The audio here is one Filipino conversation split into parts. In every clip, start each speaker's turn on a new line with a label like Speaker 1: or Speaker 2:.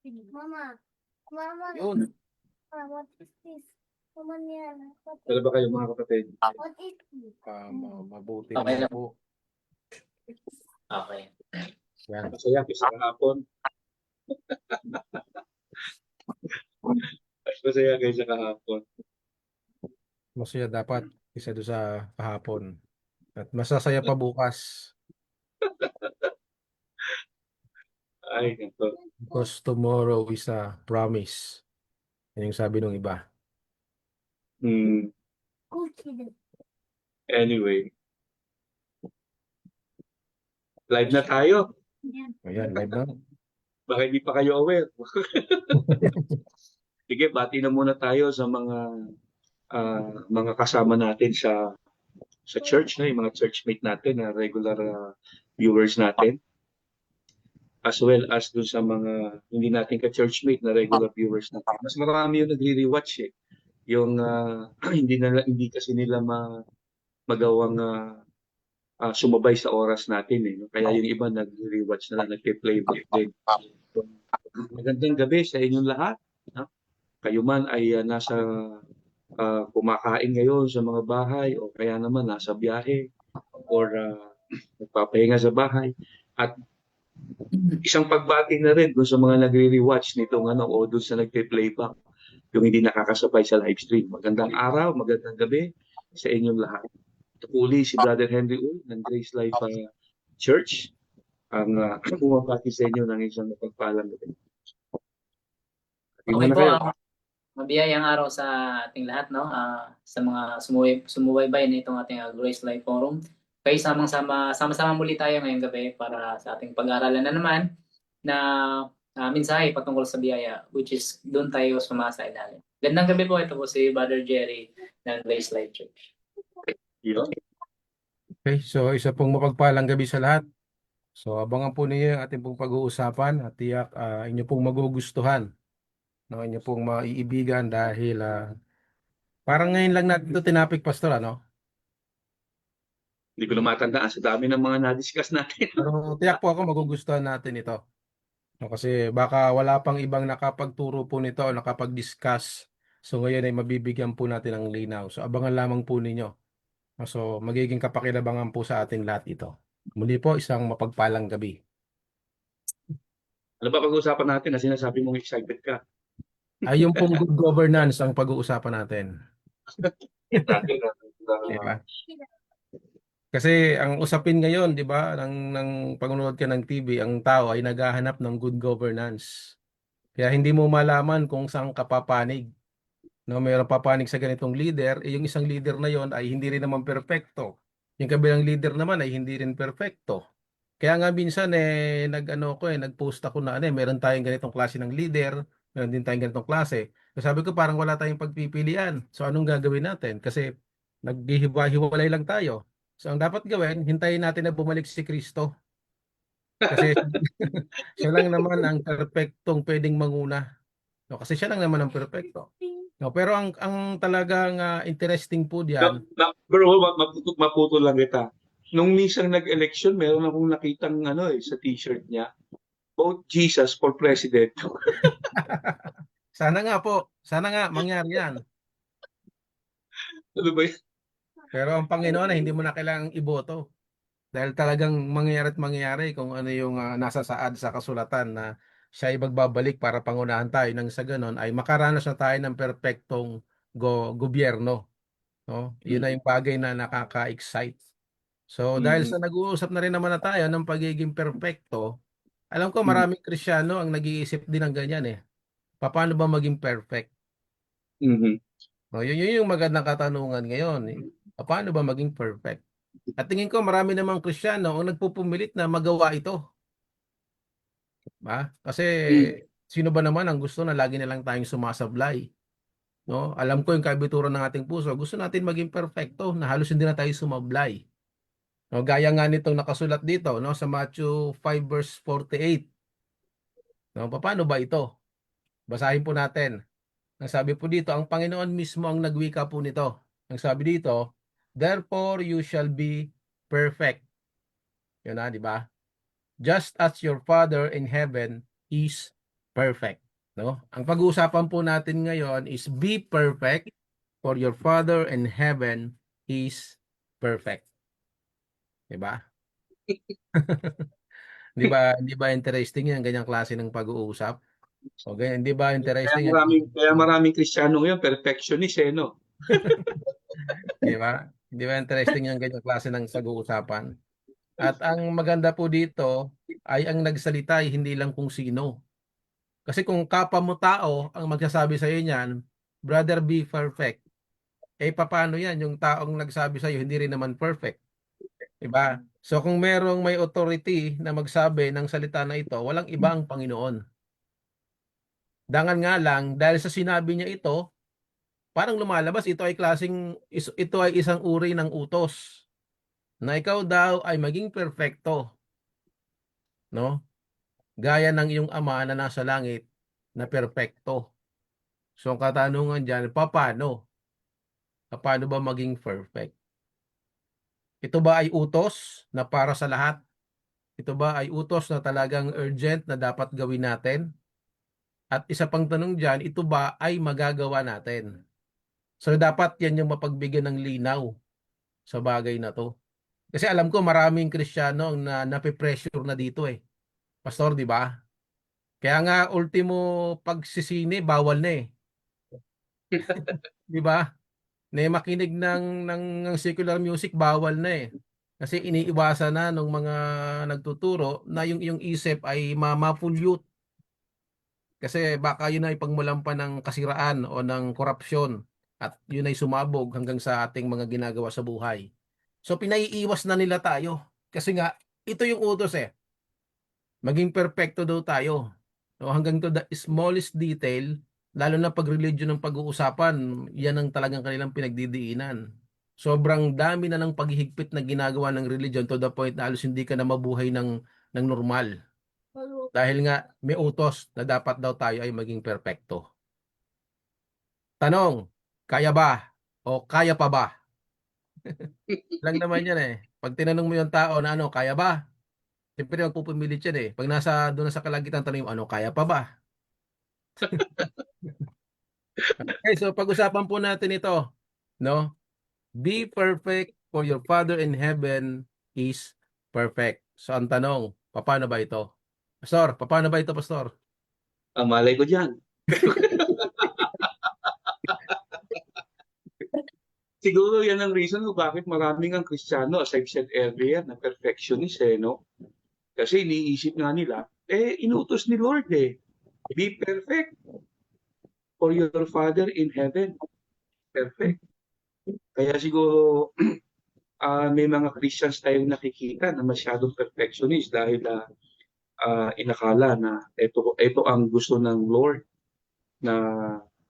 Speaker 1: Mama, mama,
Speaker 2: Yun.
Speaker 1: what is this? Mama niya, what
Speaker 3: Dala ba kayo mga kapatid?
Speaker 1: what is this?
Speaker 2: Mabuti
Speaker 4: Okay
Speaker 2: naman
Speaker 4: lang.
Speaker 2: po.
Speaker 4: Okay.
Speaker 2: Yan.
Speaker 3: Masaya kasi kahapon. Mas masaya kayo sa kahapon.
Speaker 2: Masaya dapat isa doon sa kahapon. At masasaya pa bukas.
Speaker 3: Ay, ganito.
Speaker 2: Because tomorrow is a promise. Yan yung sabi ng iba.
Speaker 1: Cookie.
Speaker 3: Anyway. Live na tayo.
Speaker 2: Ayan, live na.
Speaker 3: Baka hindi pa kayo aware. Sige, bati na muna tayo sa mga kasama natin sa church, no? Yung mga churchmate natin, na regular viewers natin. As well as dun sa mga hindi natin ka-churchmate na regular viewers natin. Mas marami yung nagre-rewatch eh. Yung hindi kasi nila magawang sumabay sa oras natin eh. No? Kaya yung iba nag-rewatch na lang, nagpe-playback din. So, magandang gabi sa inyong lahat. No? Kayo man ay nasa kumakain ngayon sa mga bahay o kaya naman nasa biyahe or nagpapahinga sa bahay. At isang pagbati na rin doon sa mga nagre-rewatch nitong o doon sa nagpe-playback, yung hindi nakakasabay sa live stream. Magandang araw, magandang gabi sa inyong lahat. Ito po uli si Brother Henry Uy ng Grace Life Church, ang bumabati sa inyo ng isang mapagpalang gabi.
Speaker 4: Okay po, mabiyayang araw sa ating lahat, no? Sa mga sumubaybay nitong ating Grace Life Forum. Okay, sama-sama muli tayo ngayong gabi para sa ating pag-aaralan na naman na mensahe patungkol sa biyaya, which is doon tayo sumasa ilalim. Gandang gabi po, ito po si Brother Jerry ng Grace Life Church.
Speaker 2: Okay, so isa pong mapagpalang gabi sa lahat. So abangan po ninyo yung ating pong pag-uusapan at tiyak inyo pong magugustuhan. No, inyo pong maiibigan dahil parang ngayon lang natin ito tinapik, Pastor, ano?
Speaker 3: Hindi ko na matandaan sa dami ng mga na-discuss natin.
Speaker 2: Pero tiyak po ako magugustuhan natin ito. No, kasi baka wala pang ibang nakapagturo po nito o nakapag-discuss. So ngayon ay mabibigyan po natin ng linaw. So abangan lamang po ninyo. So magiging kapakinabangan po sa ating lahat ito. Muli po, isang mapagpalang gabi.
Speaker 3: Ano ba pag-uusapan natin na sinasabi mong excited ka?
Speaker 2: Ay, yung pong good governance ang pag-uusapan natin. Diba? Kasi ang usapin ngayon, 'di ba, ng panonood ka ng TV, ang tao ay naghahanap ng good governance. Kaya hindi mo malaman kung saan ka papanig. No, mayroong papanig sa ganitong leader, yung isang leader na yon ay hindi rin naman perpekto. Yung kabilang leader naman ay hindi rin perpekto. Kaya nga minsan nagpost ako na meron tayong ganitong klase ng leader, meron din tayong ganitong klase. So sabi ko parang wala tayong pagpipilian. So anong gagawin natin? Kasi naghihiwa-hiwalay lang tayo. So ang dapat gawin, hintayin natin na bumalik si Kristo. Kasi siya lang naman ang perpektong pwedeng manguna. No, kasi siya lang naman ang perpekto. No, pero ang talagang interesting po diyan.
Speaker 3: Bro, maputol lang kita. Nung minsan nag-election, meron akong nakitang sa t-shirt niya, vote Jesus for president.
Speaker 2: Sana nga po, sana nga mangyari yan.
Speaker 3: Ano ba yun?
Speaker 2: Pero ang Panginoon ay hindi mo na kailangang iboto. Dahil talagang mangyayari at mangyayari kung ano yung nasa saad sa kasulatan na siya ay magbabalik para pangunahan tayo nang sa ganon ay makaranas na tayo ng perpektong gobyerno. No? Yun na yung bagay na nakaka-excite. So dahil sa nag-uusap na rin naman na tayo ng pagiging perpekto, alam ko maraming Kristiyano ang nag-iisip din ng ganyan eh. Paano ba maging perfect? No, yun yung magandang katanungan ngayon. Eh. Paano ba maging perfect? At tingin ko marami namang Kristiyano ang nagpupumilit na magawa ito. Ba? Kasi sino ba naman ang gusto na lagi na lang tayong sumasablay? No? Alam ko yung kabituran ng ating puso. Gusto natin maging perfecto na halos hindi na tayo sumablay. No, gaya nga nitong nakasulat dito, no, sa Matthew 5 verse 48. No, paano ba ito? Basahin po natin. Ang sabi po dito, ang Panginoon mismo ang nagwika po nito. Ang sabi dito, therefore you shall be perfect. Yun na, di ba? Just as your Father in heaven is perfect, no? Ang pag-uusapan po natin ngayon is be perfect for your Father in heaven is perfect. 'Di ba? 'Di ba interesting 'yang ganyang klase ng pag-uusap? O ganyan, 'di ba
Speaker 3: Kaya
Speaker 2: interesting 'yan?
Speaker 3: maraming Kristiyano ngayon, perfectionist no?
Speaker 2: 'Di ba? 'Di ba interesting 'yang ganyang klase ng pag-uusapan? At ang maganda po dito ay ang nagsalita ay hindi lang kung sino. Kasi kung kapwa mo tao ang magsasabi sa iyo niyan, "Brother, be perfect." Eh papaano 'yan yung taong nagsabi sa iyo hindi rin naman perfect, 'di ba? So kung merong may authority na magsabi ng salita na ito, walang iba ang Panginoon. Dangan nga lang dahil sa sinabi niya ito, parang lumalabas ito ay isang uri ng utos na ikaw daw ay maging perpekto, no? Gaya ng iyong ama na nasa langit na perpekto. So ang katanungan diyan, papaano? Paano ba maging perfect? Ito ba ay utos na para sa lahat? Ito ba ay utos na talagang urgent na dapat gawin natin? At isa pang tanong diyan, ito ba ay magagawa natin? So dapat yan yung mapagbigyan ng linaw sa bagay na 'to. Kasi alam ko maraming Kristiyano ang nape-pressure na dito eh. Pastor, 'di ba? Kaya nga ultimo pagsisine bawal na eh, 'di ba? Na makinig ng secular music bawal na eh. Kasi iniiwasan na ng mga nagtuturo na yung isip ay ma-pollute. Kasi baka yun ay pagmulan pa ng kasiraan o ng korupsyon at yun ay sumabog hanggang sa ating mga ginagawa sa buhay. So pinaiiwas na nila tayo. Kasi nga, ito yung utos eh. Maging perpekto daw tayo. No, hanggang to the smallest detail, lalo na pag religion ng pag-uusapan, yan ang talagang kanilang pinagdidiinan. Sobrang dami na ng paghihigpit na ginagawa ng religion to the point na halos hindi ka na mabuhay ng normal. Dahil nga may utos na dapat daw tayo ay maging perpekto. Tanong, kaya ba? O kaya pa ba? Lang naman yan eh. Pag tinanong mo yung tao na ano, kaya ba? Siyempre magpupumilit yan eh. Pag doon na sa kalagitan tanong mo, ano, kaya pa ba? Okay, so pag-usapan po natin ito, no? Be perfect for your Father in heaven is perfect. So ang tanong, paano ba ito? Pastor, paano ba ito, Pastor?
Speaker 3: Ang malay ko diyan. Siguro yan ang reason kung bakit maraming ang Kristiyano, as I've said earlier, na perfectionist no? Kasi iniisip nga nila, inutos ni Lord be perfect for your Father in heaven. Perfect. Kaya siguro may mga Christians tayong nakikita na masyadong perfectionist dahil inakala na ito ang gusto ng Lord na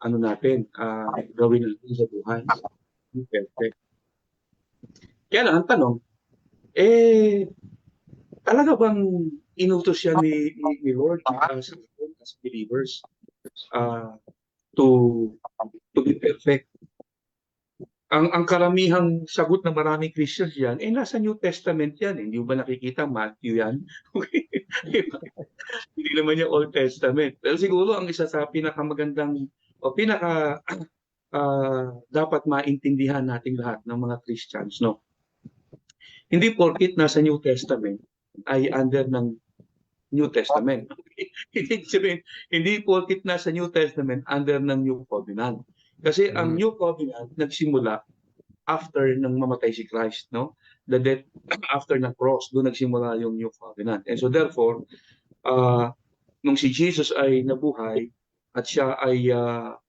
Speaker 3: ano natin, gawin natin sa buhay. Perfect. Kaya lang, ang tanong, talaga bang inutos siya ni Lord as believers to be perfect? Ang karamihang sagot ng maraming Christians yan, nasa New Testament yan. Hindi mo ba nakikita Matthew yan? Hindi naman yung Old Testament. Pero siguro ang isa sa pinakamagandang o dapat maintindihan nating lahat ng mga Christians, no? Hindi porkit nasa New Testament ay under ng New Testament. Hindi porkit nasa New Testament under ng New Covenant. Kasi ang New Covenant nagsimula after nang mamatay si Christ, no? The death after ng cross, doon nagsimula yung New Covenant. And so therefore, nung si Jesus ay nabuhay at siya ay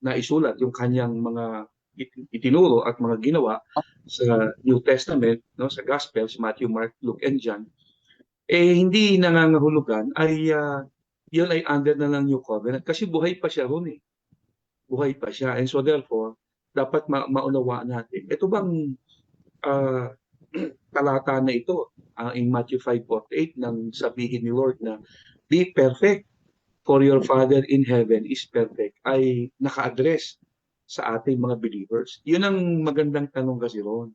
Speaker 3: naisulat yung kanyang mga itinuro at mga ginawa sa New Testament, no, sa Gospels, Matthew, Mark, Luke, and John, hindi nangangahulugan ay yun ay under na ng New Covenant kasi buhay pa siya ron eh. Buhay pa siya. And so therefore, dapat maunawaan natin. Ito bang talata na ito, in Matthew 5:48, nang sabihin ni Lord na be perfect for your Father in heaven is perfect, ay naka-address sa ating mga believers. Yun ang magandang tanong kasi ron.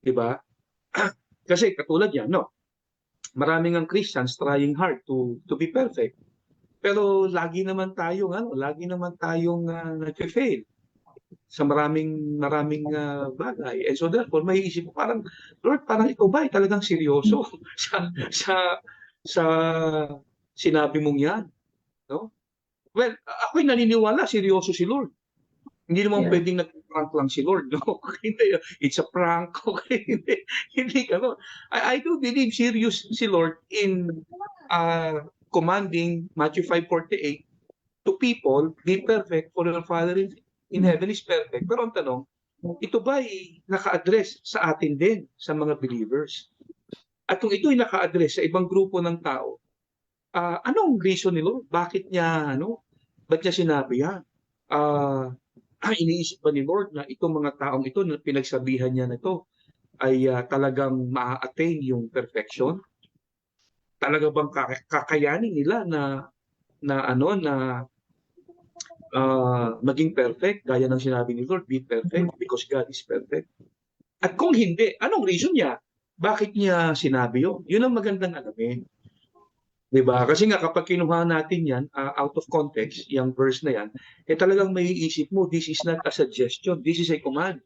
Speaker 3: Diba? Kasi katulad yan, no? Maraming ang Christians trying hard to be perfect. Pero lagi naman tayong nagfe-fail sa maraming bagay. And so therefore, maiisip mo parang, Lord, parang ikaw ba ay talagang seryoso sa sa sa sinabi mong 'yan, no? Well, ako'y naniniwala seryoso si Lord. Hindi naman
Speaker 4: Yeah.
Speaker 3: pwedeng nag-prank lang si Lord, no? Hindi, it's a prank, okay? Hindi gano'n. I do believe serious si Lord in commanding Matthew 5:48 to people, be perfect for your Father in heaven is perfect. Pero ang tanong, ito ba ay naka-address sa atin din, sa mga believers? At kung ito ay naka-address sa ibang grupo ng tao, anong reason ni Lord? Bakit niya sinabi yan? Iniisip ba ni Lord na itong mga taong ito na pinagsabihan niya na ito ay talagang ma-attain yung perfection? Talaga bang kakayanin nila na maging perfect gaya ng sinabi ni Lord, be perfect because God is perfect? At kung hindi, anong reason niya? Bakit niya sinabi yun? Yun ang magandang alamin. Diba? Kasi nga kapag kinuha natin yan out of context, yung verse na yan, talagang may isip mo, this is not a suggestion, this is a command.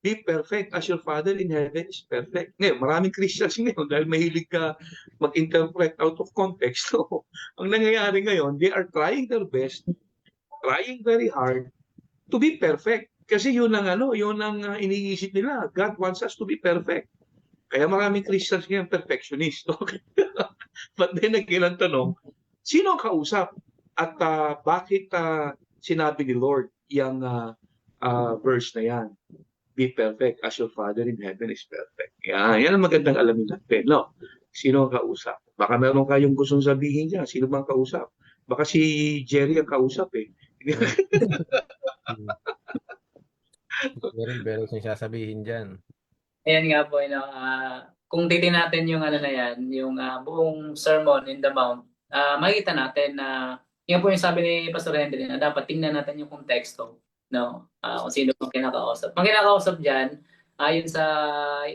Speaker 3: Be perfect as your Father in heaven is perfect. Ngayon, maraming Christians ngayon dahil mahilig ka mag-interpret out of context. So, ang nangyayari ngayon, they are trying their best, trying very hard to be perfect. Kasi yun ang iniisip nila. God wants us to be perfect. Kaya maraming Christians ngayon perfectionist. Okay? But then again, ang tanong, sino ang kausap? At bakit sinabi ni Lord yung verse na yan? Be perfect as your Father in heaven is perfect. Yan ang magandang alamin natin. No? Sino ang kausap? Baka meron kayong gustong sabihin dyan. Sino bang kausap? Baka si Jerry ang kausap eh.
Speaker 2: Meron siyang sasabihin dyan.
Speaker 4: Ayan nga po, kung titingnan natin yung ano na yan, yung buong Sermon in the Mount, makikita natin na yan po yung sabi ni Pastor Henry na dapat tingnan natin yung konteksto, no? Kung sino pang kinakausap. Ang kinakausap dyan, ayon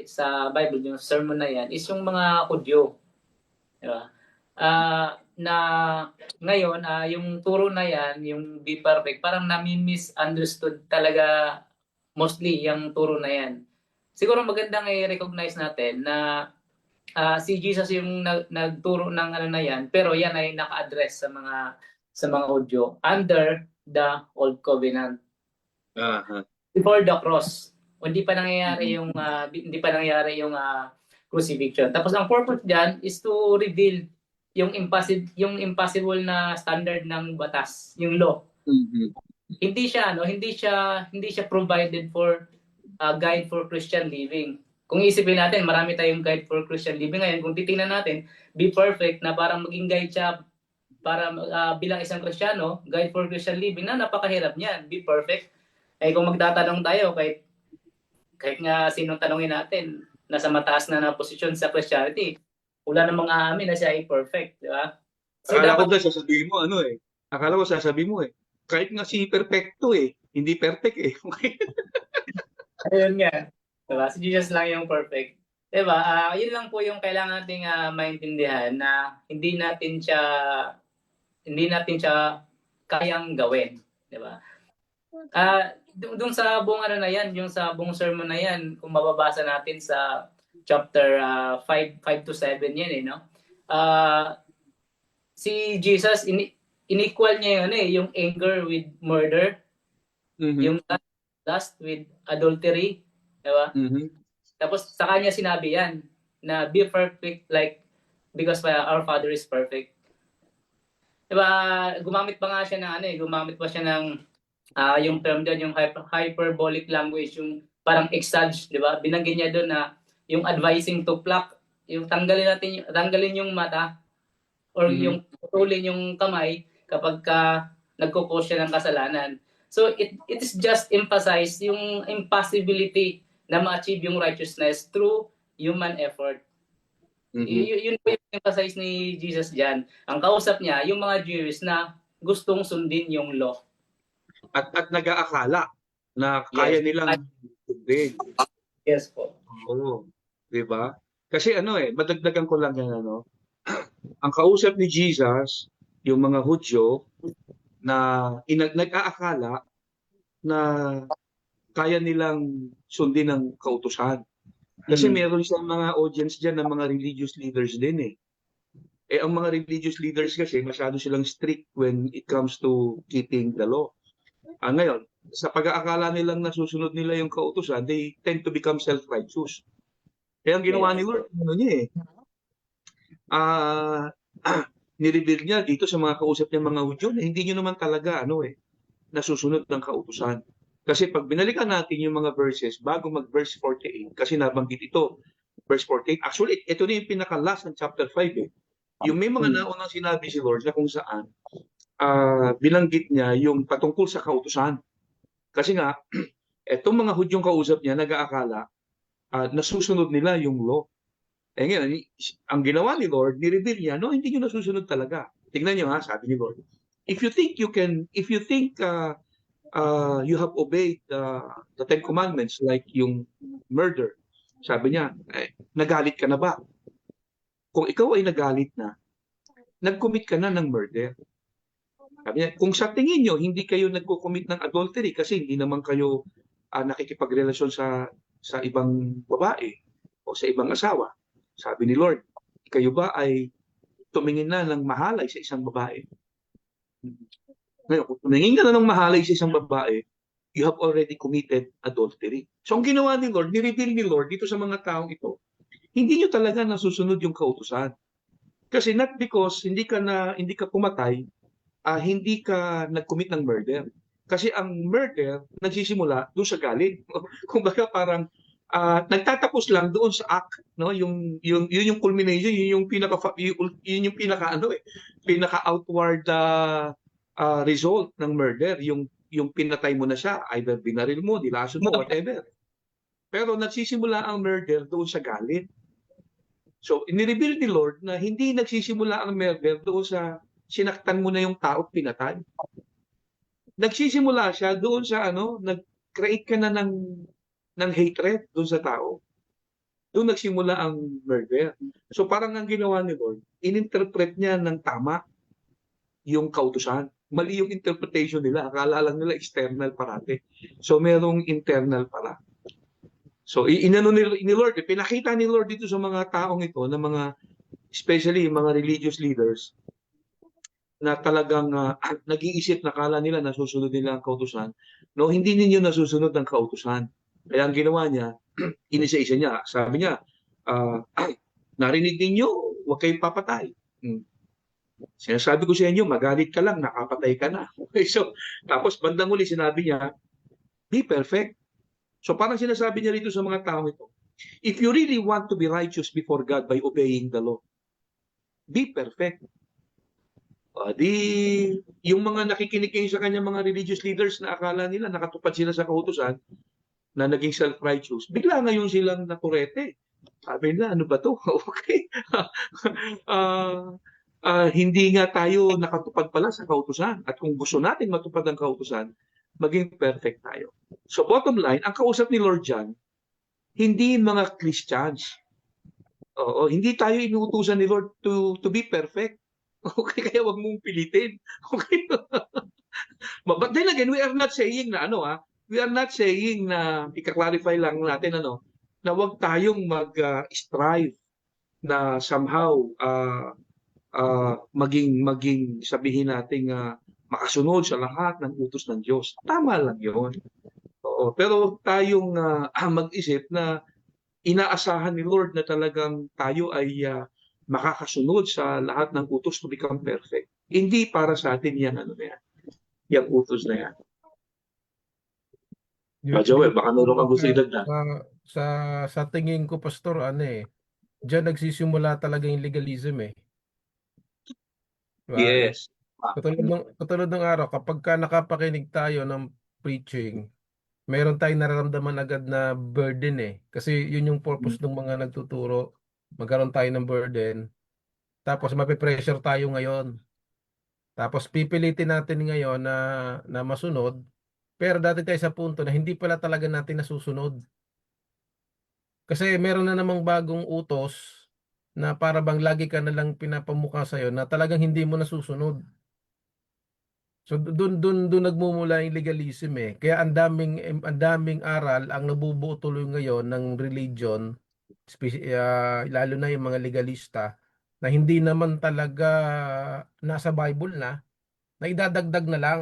Speaker 4: sa Bible, yung sermon na yan, is yung mga Hudyo. Di ba? Na ngayon, yung turo na yan, yung be perfect, parang nami-misunderstood talaga mostly yung turo na yan. Siguro magandang i-recognize natin na si Jesus yung nagturo ng ano na yan, pero yan ay naka-address sa mga Hudyo under the Old Covenant. Before the cross. Hindi pa nangyayari yung crucifixion. Tapos ang purpose diyan is to reveal yung impossible na standard ng batas, yung law. Hindi siya provided for guide for Christian living. Kung isipin natin, marami tayong guide for Christian living ngayon. Kung titingnan natin, be perfect na parang maging guide siya para bilang isang Kristiyano, guide for Christian living na napakahirap niyan, be perfect. Kung magtatanong tayo, kahit nga sinong tanongin natin, nasa mataas na posisyon sa Christianity, wala namang aamin na siya ay perfect, di ba? So,
Speaker 3: Akala ko sasabihin mo Akala ko sasabihin mo kahit nga si perfecto hindi perfect
Speaker 4: Ayun nga. Diba? Si Jesus lang yung perfect. Diba? Yun lang po yung kailangan nating maintindihan na hindi natin siya kayang gawin. Diba? Doon sa buong na yan, yung sa buong sermon na yan, kung mababasa natin sa chapter 5 to 7 yan no? Si Jesus, inequal niya yung anger with murder, yung lust with adultery, diba? Tapos sa kanya sinabi yan na be perfect because our Father is perfect. Diba? Gumamit pa siya ng yung term diyan, yung hyperbolic language, yung parang exage, diba? Binanggit niya doon na yung advising to pluck, yung tanggalin yung mata or yung putulin yung kamay kapag nagko-cause siya ng kasalanan. So it is just emphasize yung impossibility na ma-achieve yung righteousness through human effort. Yun po yung emphasize ni Jesus diyan. Ang kausap niya, yung mga Jews na gustong sundin yung law.
Speaker 3: At nag-aakala na kaya nilang sundin.
Speaker 4: Yes po.
Speaker 3: Oo. Diba? Kasi madagdagan ko lang yan Ang kausap ni Jesus, yung mga Hudyo na nag-aakala na kaya nilang sundin ang kautusan. Kasi meron siyang mga audience dyan ng mga religious leaders din eh. Eh ang mga religious leaders kasi masyado silang strict when it comes to keeping the law. Ngayon, sa pag-aakala nilang nasusunod nila yung kautusan, they tend to become self-righteous. Kaya ang ginawa ni Lord, ano niya eh, nireveal niya dito sa mga kausap niya mga Hudyo na hindi niyo naman talaga nasusunod ng kautusan. Kasi pag binalikan natin yung mga verses bago mag-verse 48, kasi nabanggit ito, verse 48, actually ito na yung pinaka-last ng chapter 5 eh. Yung may mga naunang sinabi si Lord na kung saan binanggit niya yung patungkol sa kautusan. Kasi nga, etong mga Hudyong kausap niya nag-aakala nasusunod nila yung law. Eh ngayon, ang ginawa ni Lord, ni-reveal niya, no, hindi nyo nasusunod talaga. Tingnan niyo ha, sabi ni Lord. If you think you have obeyed the Ten Commandments like yung murder, sabi niya, nagalit ka na ba? Kung ikaw ay nagalit na, nag-commit ka na ng murder. Sabi niya, kung sa tingin nyo, hindi kayo nagko-commit ng adultery kasi hindi naman kayo nakikipagrelasyon sa ibang babae o sa ibang asawa. Sabi ni Lord, kayo ba ay tumingin na ng mahalay sa isang babae? Ngayon, kung tumingin ka na ng mahalay sa isang babae, you have already committed adultery. So ang ginawa ni Lord, ni-reveal ni Lord dito sa mga taong ito, hindi nyo talaga nasusunod yung kautusan. Kasi not because hindi ka pumatay, hindi ka nag-commit ng murder. Kasi ang murder nagsisimula doon sa galit. Kumbaga parang nagtatapos lang doon sa act, no? Yun yung culmination, yun yung pinaka outward result ng murder, yung pinatay mo na siya, either binaril mo, dilason mo, whatever. Pero nagsisimula ang murder doon sa galit. So, inireveal ni Lord na hindi nagsisimula ang murder doon sa sinaktan mo na yung tao at pinatay. Nagsisimula siya doon sa nag-create ka na ng hatred doon sa tao. Doon nagsimula ang murder. So parang ang ginawa ni Lord, ininterpret niya ng tama yung kautusan. Mali yung interpretation nila. Akala lang nila external parate. So merong internal pala. So inano ni Lord, pinakita ni Lord dito sa mga taong ito, na mga, especially mga religious leaders, na talagang nag-iisip na kala nila nasusunod nila ang kautusan. No, hindi ninyo nasusunod ang kautusan. Kaya ang ginawa niya, inisa-isa niya. Sabi niya, narinig ninyo, huwag kayong papatay. Sinasabi ko sa inyo, magalit ka lang, nakapatay ka na. Okay, so, tapos bandang huli sinabi niya, be perfect. So parang sinasabi niya rito sa mga taong ito, if you really want to be righteous before God by obeying the law, be perfect. Yung mga nakikinig kayo sa kanya, mga religious leaders na akala nila nakatupad sila sa kautusan, na naging self-righteous, bigla ngayon silang nakurete. Sabi nila, ano ba to? Okay. Hindi nga tayo nakatupad pala sa kautusan. At kung gusto natin matupad ang kautusan, maging perfect tayo. So bottom line, ang kausap ni Lord John, hindi mga Christians. Hindi tayo inuutusan ni Lord to be perfect. Okay, kaya wag mong pilitin. Okay. But then again, we are not saying na we are not saying na, ika-clarify lang natin na wag tayong mag-strive na somehow maging sabihin nating makasunod sa lahat ng utos ng Diyos. Tama lang 'yon. Oo, pero wag tayong mag-isip na inaasahan ni Lord na talagang tayo ay makakasunod sa lahat ng utos to become perfect. Hindi para sa atin yan, yung utos na yan. Joel, baka meron kang gusto idagdag.
Speaker 2: Sa tingin ko, Pastor, diyan nagsisimula talaga yung legalism eh. Diba?
Speaker 3: Yes.
Speaker 2: Katulad ng araw, kapag ka nakapakinig tayo ng preaching, meron tayong nararamdaman agad na burden eh. Kasi yun yung purpose ng mga nagtuturo. Magkaroon tayo ng burden. Tapos mapipressure tayo ngayon. Tapos pipilitin natin ngayon na masunod. Pero dati tayo sa punto na hindi pala talaga natin nasusunod. Kasi meron na namang bagong utos na para bang lagi ka na lang pinapamukha sa'yo na talagang hindi mo nasusunod. So doon nagmumula yung legalism eh. Kaya ang daming aral ang nabubuo tuloy ngayon ng religion, lalo na yung mga legalista na hindi naman talaga nasa Bible na idadagdag na lang.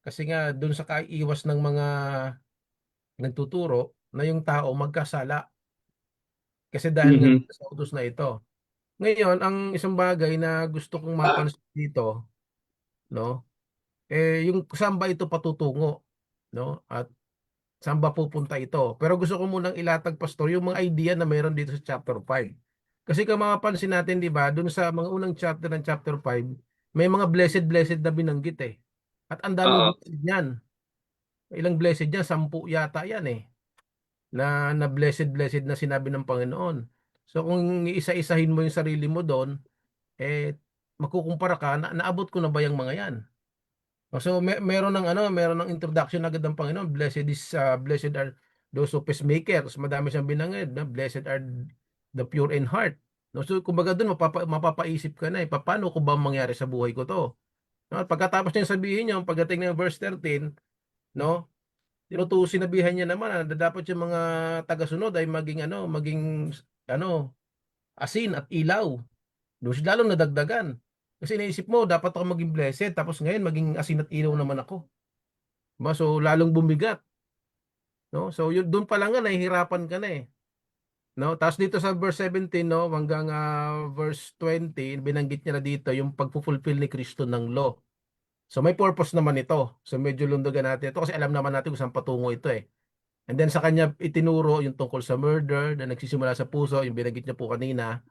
Speaker 2: Kasi nga doon sa kaiiwas ng mga nagtuturo na yung tao magkasala. Kasi dahil nga
Speaker 3: Mhm.
Speaker 2: sa utos na ito. Ngayon, ang isang bagay na gusto kong mapansin dito, no? Yung saan ba ito patutungo, no? At saan ba pupunta ito? Pero gusto ko munang ilatag, Pastor, yung mga idea na meron dito sa chapter 5. Kasi kung mapapansin natin, di ba, dun sa mga unang chapter ng chapter 5, may mga blessed na binanggit eh. At ang daming
Speaker 3: Oo.
Speaker 2: blessed niyan. Ilang blessed niyan? 10 yata yan eh. Na blessed na sinabi ng Panginoon. So kung iisa-isahin mo yung sarili mo doon, magkukumpara ka, naabot ko na ba yung mga yan? So meron ng introduction agad ng Panginoon. Blessed are those who peacemakers. Madami siyang binanggit, no? Blessed are the pure in heart. No, so kumbaga doon mapapaisip ka na paano ko ba mangyari sa buhay ko to? No, pagkatapos niya sabihin niyo, pagdating ng verse 13, no? Sinabihan niya naman na dapat yung mga tagasunod ay maging asin at ilaw. Doon siya lalong nadagdagan. Kasi naisip mo, dapat ako maging blessed, tapos ngayon maging asin at ilaw naman ako. Diba? So, lalong bumigat. No? So, yun, doon pa lang nga, nahihirapan ka na eh. No? Tapos dito sa verse 17, no, hanggang verse 20, binanggit niya na dito yung pagfulfill ni Kristo ng law. So, may purpose naman ito. So, medyo lundagan natin ito kasi alam naman natin kung saan patungo ito eh. And then sa kanya itinuro yung tungkol sa murder na nagsisimula sa puso, yung binanggit niya po kanina.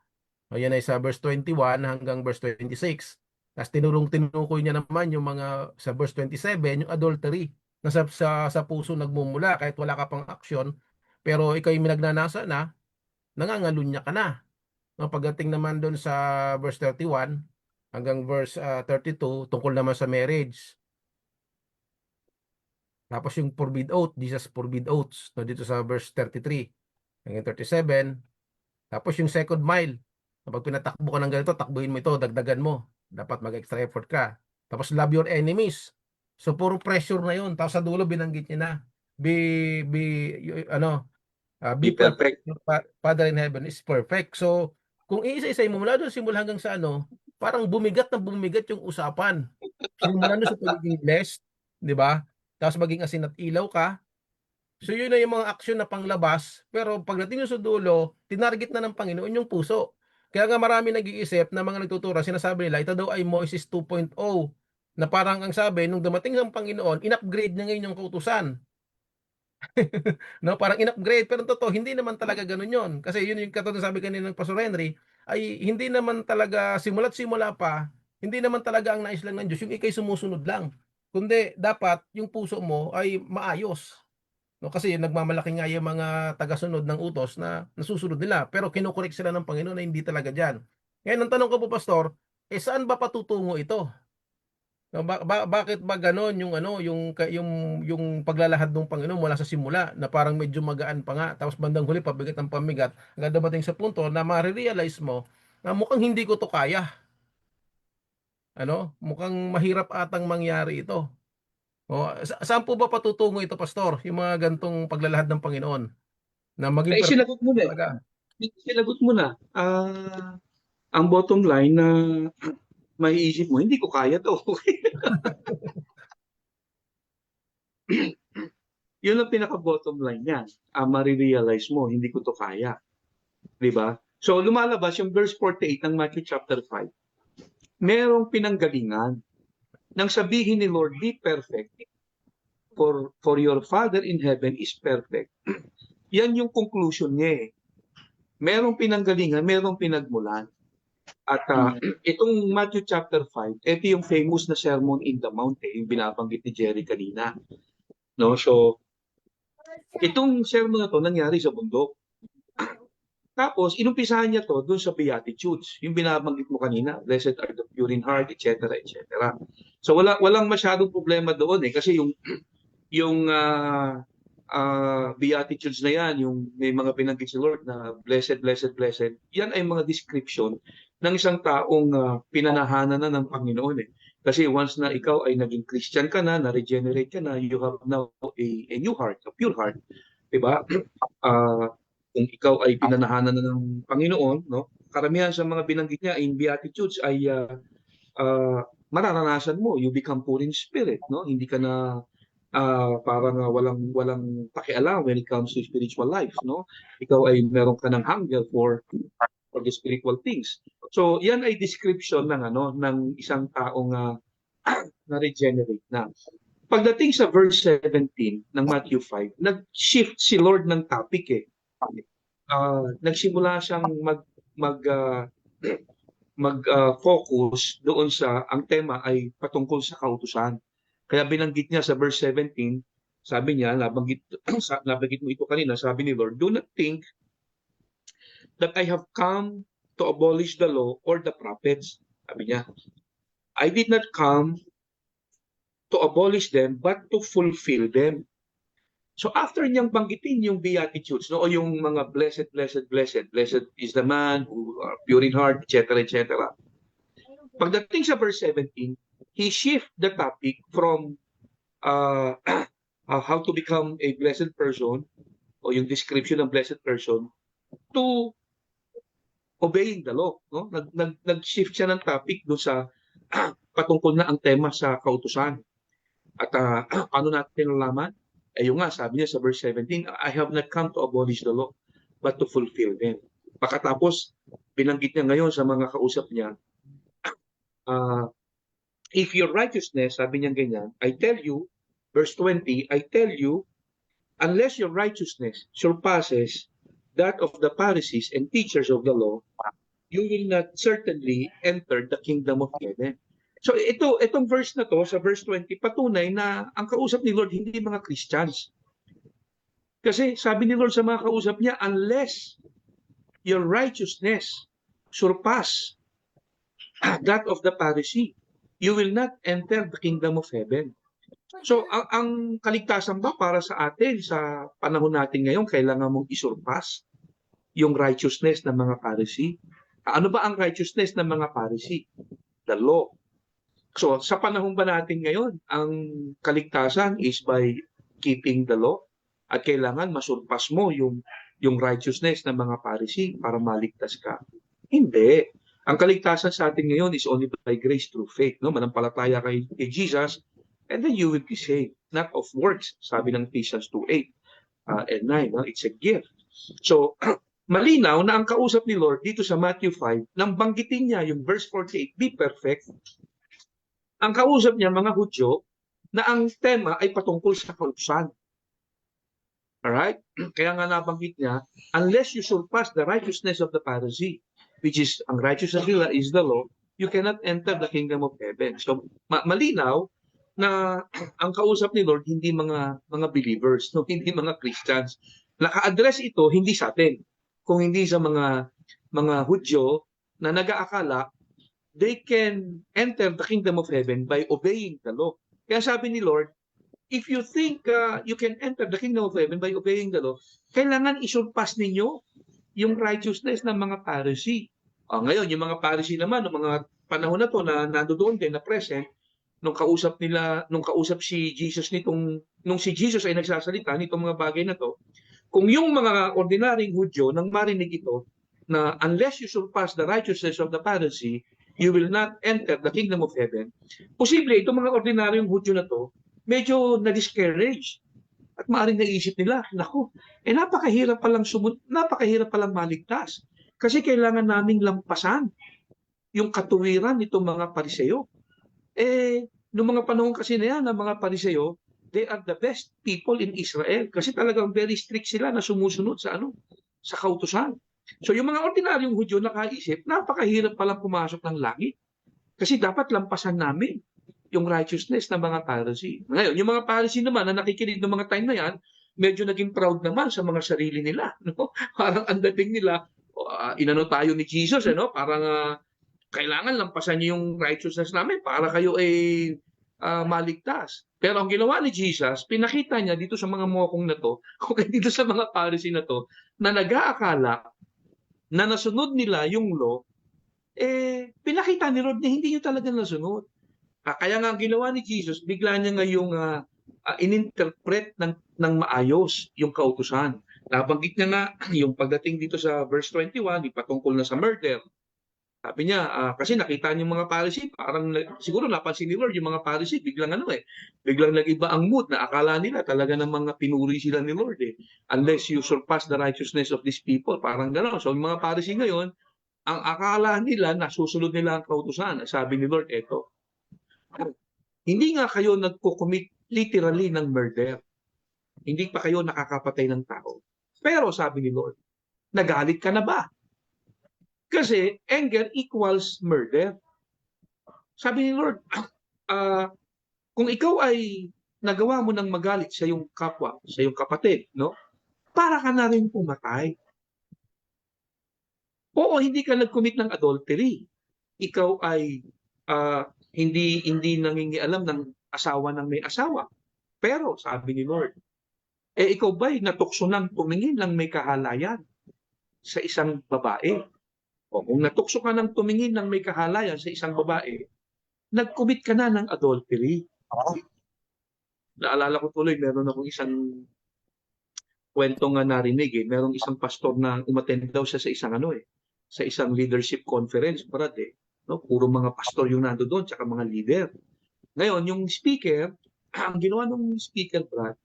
Speaker 2: Ayan ay sa verse 21 hanggang verse 26. Tapos tinukoy niya naman yung mga sa verse 27, yung adultery na sa puso nagmumula kahit wala ka pang aksyon, pero ikaw yung nagnanasa na, nangangalunya ka na. No, pagdating naman doon sa verse 31 hanggang verse 32, tungkol naman sa marriage. Tapos yung forbid oath, Jesus forbid oaths, no, dito sa verse 33 hanggang 37. Tapos yung second mile, kapag pinatakbo ka ng ganito, takbuhin mo ito, dagdagan mo. Dapat mag-extra effort ka. Tapos love your enemies. So puro pressure na yun. Tapos sa dulo binanggit niya na, be
Speaker 3: Be
Speaker 2: be perfect.
Speaker 3: perfect.
Speaker 2: Your Father in heaven is perfect. So kung iisa-isay mo mula doon simula hanggang sa parang bumigat na bumigat yung usapan. Simula doon sa pagiging blessed, di ba? Tapos maging asin at ilaw ka. So yun na yung mga aksyon na panglabas, pero pagdating nyo sa dulo, tinarget na ng Panginoon yung puso. Kaya nga marami nag-iisip na mga nagtuturo, sinasabi nila, ito daw ay Moses 2.0, na parang ang sabi, nung dumating ng Panginoon, in-upgrade niya ngayon yung kautusan. No, parang in-upgrade, pero totoo, hindi naman talaga ganun yun. Kasi yun yung katulad sabi kanina ng Pastor Henry, ay hindi naman talaga, simula't simula pa, hindi naman talaga ang nais lang ng Diyos, yung ikay sumusunod lang. Kundi dapat yung puso mo ay maayos. No, kasi nagmamalaki nga yung mga tagasunod ng utos na nasusunod nila. Pero kinukorek sila ng Panginoon na hindi talaga dyan. Ngayon, ang tanong ko po, Pastor, saan ba patutungo ito? No, bakit ba ganon yung yung paglalahad ng Panginoon mula sa simula na parang medyo magaan pa nga tapos bandang huli pabigat ang pamigat hanggang dumating sa punto na ma-realize mo na mukhang hindi ko to kaya. Mukhang mahirap atang mangyari ito. Saan po ba patutungo ito, Pastor? Yung mga gantong paglalahad ng Panginoon na maging
Speaker 3: Eh,
Speaker 2: perfect
Speaker 3: sinagot mo na eh.
Speaker 2: talaga.
Speaker 3: Sinagot mo na. Ang bottom line na maiisip mo, hindi ko kaya to. Yun ang pinaka-bottom line niyan. Marirealize mo, hindi ko to kaya. Di ba? So, lumalabas yung verse 48 ng Matthew chapter 5. Merong pinanggalingan. Nang sabihin ni Lord, be perfect, for your Father in heaven is perfect. Yan yung conclusion niya eh. Merong pinanggalingan, merong pinagmulan. At itong Matthew chapter 5, ito yung famous na Sermon in the Mount, yung binabanggit ni Jerry kanina. No? So, itong sermon na to nangyari sa bundok. Tapos, inumpisahan niya to dun sa Beatitudes, yung binabanggit mo kanina, blessed are the pure in heart, etc., etc. So, walang masyadong problema doon eh, kasi yung Beatitudes na yan, yung may mga binanggit si Lord na blessed, blessed, blessed, yan ay mga description ng isang taong pinanahanan na ng Panginoon eh. Kasi once na ikaw ay naging Christian ka na regenerate ka na, you have now a new heart, a pure heart. Diba? Kung ikaw ay pinanahanan na ng Panginoon, no? Karamihan sa mga binanggit niya in Beatitudes ay mararanasan mo, you become poor in spirit, no? Hindi ka na parang walang pakialam when it comes to spiritual life, no? Ikaw ay meron ka ng hunger for the spiritual things. So, yan ay description ng isang taong na regenerate na. Pagdating sa verse 17 ng Matthew 5, nag-shift si Lord ng topic eh. Nagsimula siyang mag-focus doon sa ang tema ay patungkol sa kautusan. Kaya binanggit niya sa verse 17, sabi niya, nabanggit mo ito kanina, sabi ni Lord, do not think that I have come to abolish the law or the prophets. Sabi niya, I did not come to abolish them, but to fulfill them. So after niyang banggitin yung Beatitudes, no, o yung mga blessed is the man who are pure in heart, etc., etc. Pagdating sa verse 17, he shift the topic from how to become a blessed person, o yung description ng blessed person, to obeying the law. No? Nag-shift siya ng topic doon sa patungkol na ang tema sa kautusan. At paano natin nalaman? Yung nga, sabi niya sa verse 17, I have not come to abolish the law, but to fulfill them. Pagkatapos, binanggit niya ngayon sa mga kausap niya, if your righteousness, sabi niya ganyan, I tell you, verse 20, I tell you, unless your righteousness surpasses that of the Pharisees and teachers of the law, you will not certainly enter the kingdom of heaven. So itong verse na to, sa verse 20, patunay na ang kausap ni Lord hindi mga Christians. Kasi sabi ni Lord sa mga kausap niya, unless your righteousness surpass that of the Pharisee, you will not enter the kingdom of heaven. So ang kaligtasan ba para sa atin sa panahon natin ngayon, kailangan mong isurpass yung righteousness ng mga Pharisee? Ano ba ang righteousness ng mga Pharisee? The law. So, sa panahon ba natin ngayon, ang kaligtasan is by keeping the law at kailangan masurpas mo yung righteousness ng mga Pharisee para maligtas ka? Hindi. Ang kaligtasan sa atin ngayon is only by grace through faith. No? Manampalataya kay Jesus and then you will be saved. Not of works, sabi ng Ephesians 2:8 and 9. No? It's a gift. So, malinaw na ang kausap ni Lord dito sa Matthew 5, nang banggitin niya yung verse 48, be perfect, ang kausap niya mga Hudyo na ang tema ay patungkol sa kautusan. Alright? Kaya nga nabanggit niya, unless you surpass the righteousness of the Pharisee, which is, ang righteousness nila is the law, you cannot enter the kingdom of heaven. So, malinaw na ang kausap ni Lord hindi mga believers, no? Hindi mga Christians. Naka-address ito hindi sa atin, kung hindi sa mga Hudyo na nag-aakala they can enter the kingdom of heaven by obeying the law. Kaya sabi ni Lord, if you think you can enter the kingdom of heaven by obeying the law, kailangan isurpass ninyo yung righteousness ng mga Pharisee. Ngayon, yung mga Pharisee naman, ng mga panahon na to na nandoon din na present, nung kausap si Jesus nung si Jesus ay nagsasalita nitong mga bagay na to, kung yung mga ordinaryong Hudyo nang marinig ito, na unless you surpass the righteousness of the Pharisee, you will not enter the kingdom of heaven. Posible, itong mga ordinaryong Hudyo na to, medyo na-discourage. At maaaring naisip nila, naku, napakahirap palang maligtas. Kasi kailangan naming lampasan yung katuwiran nitong mga Pariseo. Noong mga panahon kasi na yan, ng mga Pariseo, they are the best people in Israel. Kasi talagang very strict sila na sumusunod sa kautusan. So yung mga ordinaryong Hudyo nakaisip, napakahirap palang pumasok ng langit. Kasi dapat lampasan namin yung righteousness ng mga Pharisee. Ngayon, yung mga Pharisee naman na nakikinig ng mga time na yan, medyo naging proud naman sa mga sarili nila. No? Parang ang dating nila, inano tayo ni Jesus, parang kailangan lampasan niyo yung righteousness namin para kayo ay maligtas. Pero ang ginawa ni Jesus, pinakita niya dito sa mga mokong na to, o dito sa mga Pharisee na to, na nag-aakala na nasunod nila yung law, pinakita ni Lord na hindi nyo talaga nasunod. Kaya nga ang ginawa ni Jesus, bigla niya ngayong ininterpret ng maayos yung kautusan. Nabanggit niya nga yung pagdating dito sa verse 21, di patungkol na sa murder. Sabi niya, kasi nakita niyo mga Pharisee, parang siguro napansin ni Lord yung mga Pharisee, biglang biglang nag-iba ang mood na akala nila talaga ng mga pinuri sila ni Lord eh. Unless you surpass the righteousness of these people, parang gano'n. So yung mga Pharisee ngayon, ang akala nila, nasusunod nila ang kautusan. Sabi ni Lord, eto, hindi nga kayo nagko-commit literally ng murder. Hindi pa kayo nakakapatay ng tao. Pero sabi ni Lord, nagalit ka na ba? Kasi anger equals murder. Sabi ni Lord, kung ikaw ay nagawa mo ng magalit sa iyong kapwa, sa iyong kapatid, no? Para ka na rin pumatay. Oo, hindi ka nag-commit ng adultery. Ikaw ay hindi nangingialam ng asawa ng may asawa. Pero sabi ni Lord, ikaw ba'y natukso ng tumingin ng may kahalayan sa isang babae? O kung natukso ka ng tumingin ng may kahalayan sa isang babae, nag-commit ka na ng adultery. Naalala ko tuloy, meron akong isang kwento nga narinig eh. Merong isang pastor na umattend daw siya sa isang sa isang leadership conference, Brad eh. No? Puro mga pastor yung nando doon, tsaka mga leader. Ngayon, yung speaker, ang ginawa ng speaker, Brad,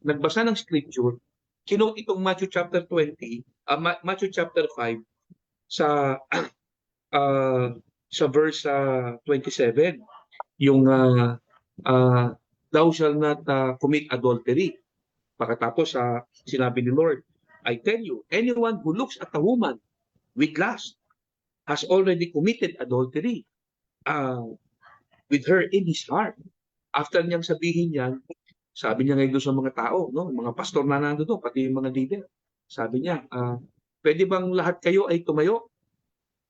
Speaker 3: nagbasa ng scripture, kinote itong Matthew chapter 5 sa verse 27, yung thou shall not commit adultery. Pagkatapos sinabi ni Lord, I tell you, anyone who looks at a woman with lust has already committed adultery with her in his heart. After niyang sabihin yan, sabi niya ngayon sa mga tao, no, mga pastor na nandoon, pati yung mga leader, sabi niya, pwede bang lahat kayo ay tumayo?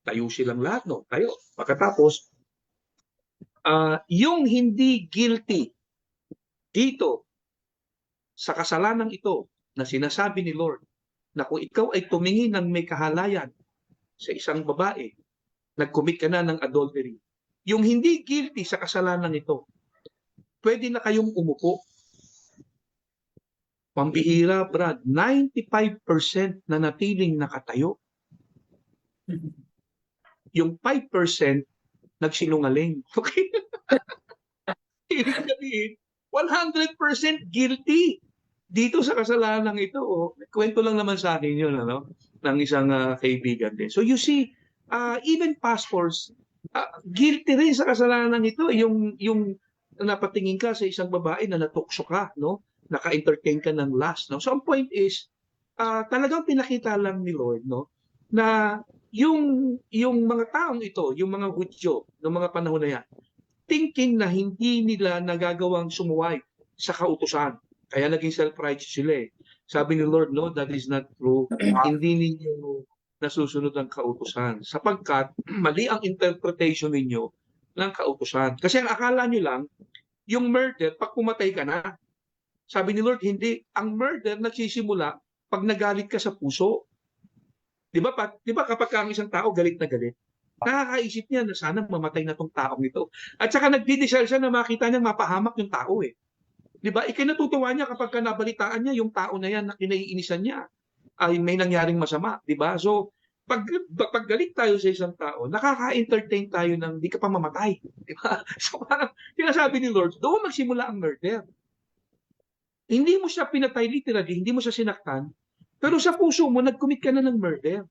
Speaker 3: Tayo silang lahat, no? Tayo. Pagkatapos, yung hindi guilty dito sa kasalanan ito na sinasabi ni Lord, na kung ikaw ay tumingin ng may kahalayan sa isang babae, nag-commit ka na ng adultery. Yung hindi guilty sa kasalanan ito, pwede na kayong umupo. Pambihira, Brad, 95% na natiling nakatayo. Yung 5% nagsinungaling. Okay? Ibig sabihin, 100% guilty dito sa kasalanan ito. Kwento lang naman sa akin yun, ng isang kaibigan din. So you see, even pastors, guilty rin sa kasalanan ito. Yung napatingin ka sa isang babae na natukso ka, no? Naka-entertain ka ng lust, no? So ang point is, talagang pinakita lang ni Lord, no, na yung mga taong ito, yung mga Hudyo ng mga panahon na yan, thinking na hindi nila nagagawang sumuway sa kautusan. Kaya naging self-righteous sila eh. Sabi ni Lord, no, that is not true. Hindi ninyo nasusunod ang kautusan. Sapagkat mali ang interpretation ninyo ng kautusan. Kasi ang akala nyo lang, yung murder, pag pumatay ka na. Sabi ni Lord, hindi. Ang murder nagsisimula pag nagalit ka sa puso. Di ba kapag ang isang tao galit na galit, nakakaisip niya na sana mamatay na tong taong ito. At saka nagdidesire siya na makita niya mapahamak yung tao eh. Di ba? Ikinatutuwa niya kapag nabalitaan niya yung tao na yan na kinaiinisan niya ay may nangyaring masama. Di ba? So, pag galit tayo sa isang tao, nakaka-entertain tayo ng di ka pa mamatay. Di ba? So parang sinasabi ni Lord, doon magsimula ang murder. Hindi mo siya pinatay literally, hindi mo siya sinaktan, pero sa puso mo, nag-commit ka na ng murder.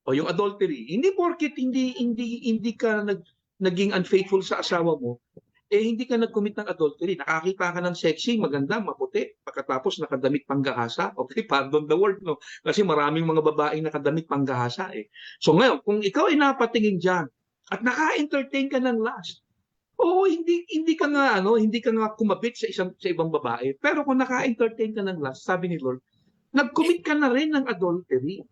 Speaker 3: O yung adultery. Hindi porket hindi ka naging unfaithful sa asawa mo, hindi ka nag-commit ng adultery. Nakakita ka ng sexy, maganda, maputi, pagkatapos nakadamit panggahasa. Okay, pardon the word, no? Kasi maraming mga babaeng nakadamit panggahasa eh. So ngayon, kung ikaw ay napatingin dyan at naka-entertain ka ng lust, hindi ka nga kumapit sa ibang babae. Pero kung naka-entertain ka ng lust, sabi ni Lord, nag-commit ka na rin ng adultery.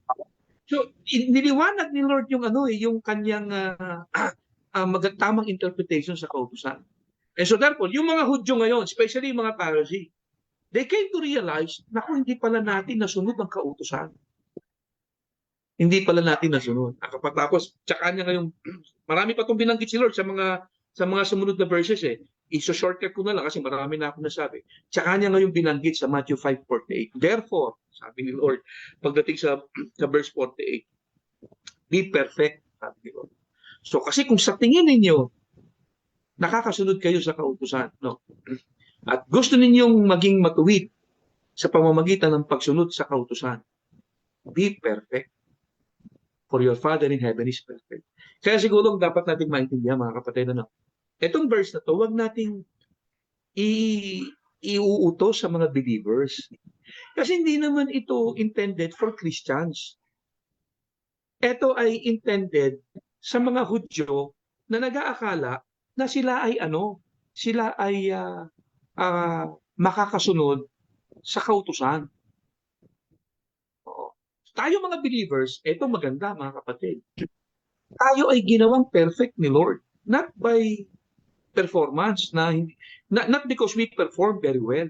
Speaker 3: So niliwanag ni Lord yung kanyang tamang interpretation sa kautusan. And so therefore, yung mga Hudyo ngayon, especially yung mga Pharisee, they came to realize na kung hindi pala natin nasunod ang kautusan. hindi pala natin nasunod. Tapos, tsaka niya ngayong, marami pa itong binanggit si Lord sa mga sumunod na verses eh. Iso-shortcut ko na lang kasi marami na ako nasabi. Tsaka niya ngayong binanggit sa Matthew 5:48. Therefore, sabi ni Lord, pagdating sa verse 48, be perfect, sabi ni Lord. So kasi kung sa tingin ninyo, nakakasunod kayo sa kautusan, no? At gusto ninyong maging matuwid sa pamamagitan ng pagsunod sa kautusan, be perfect. For your Father in heaven is perfect. Kaya siguro dapat natin maintindihan, mga kapatid, ano? Itong verse na to, wag nating iuutos sa mga believers. Kasi hindi naman ito intended for Christians. Ito ay intended sa mga Hudyo na nag-aakala na sila ay makakasunod sa kautusan. Oo. Tayo mga believers, ito maganda mga kapatid. Tayo ay ginawang perfect ni Lord. Not by performance, not because we perform very well.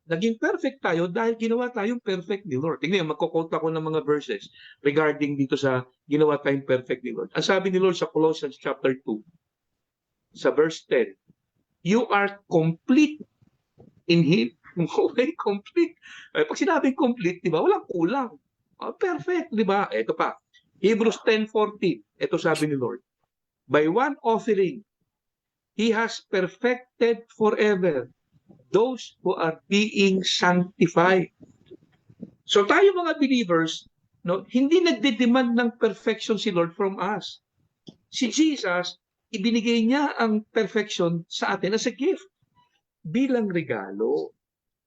Speaker 3: Naging perfect tayo dahil ginawa tayong perfect ni Lord. Tingnan, magkukota ko ng mga verses regarding dito sa ginawa tayong perfect ni Lord. Ang sabi ni Lord sa Colossians chapter 2, sa verse 10, you are complete in Him. Okay, complete. Pag sinabing complete, di ba, walang kulang. Perfect, di ba? Ito pa, Hebrews 10:14, ito sabi ni Lord, by one offering, He has perfected forever those who are being sanctified. So tayo mga believers, no, hindi nagde-demand ng perfection si Lord from us. Si Jesus, ibinigay niya ang perfection sa atin as a gift, bilang regalo.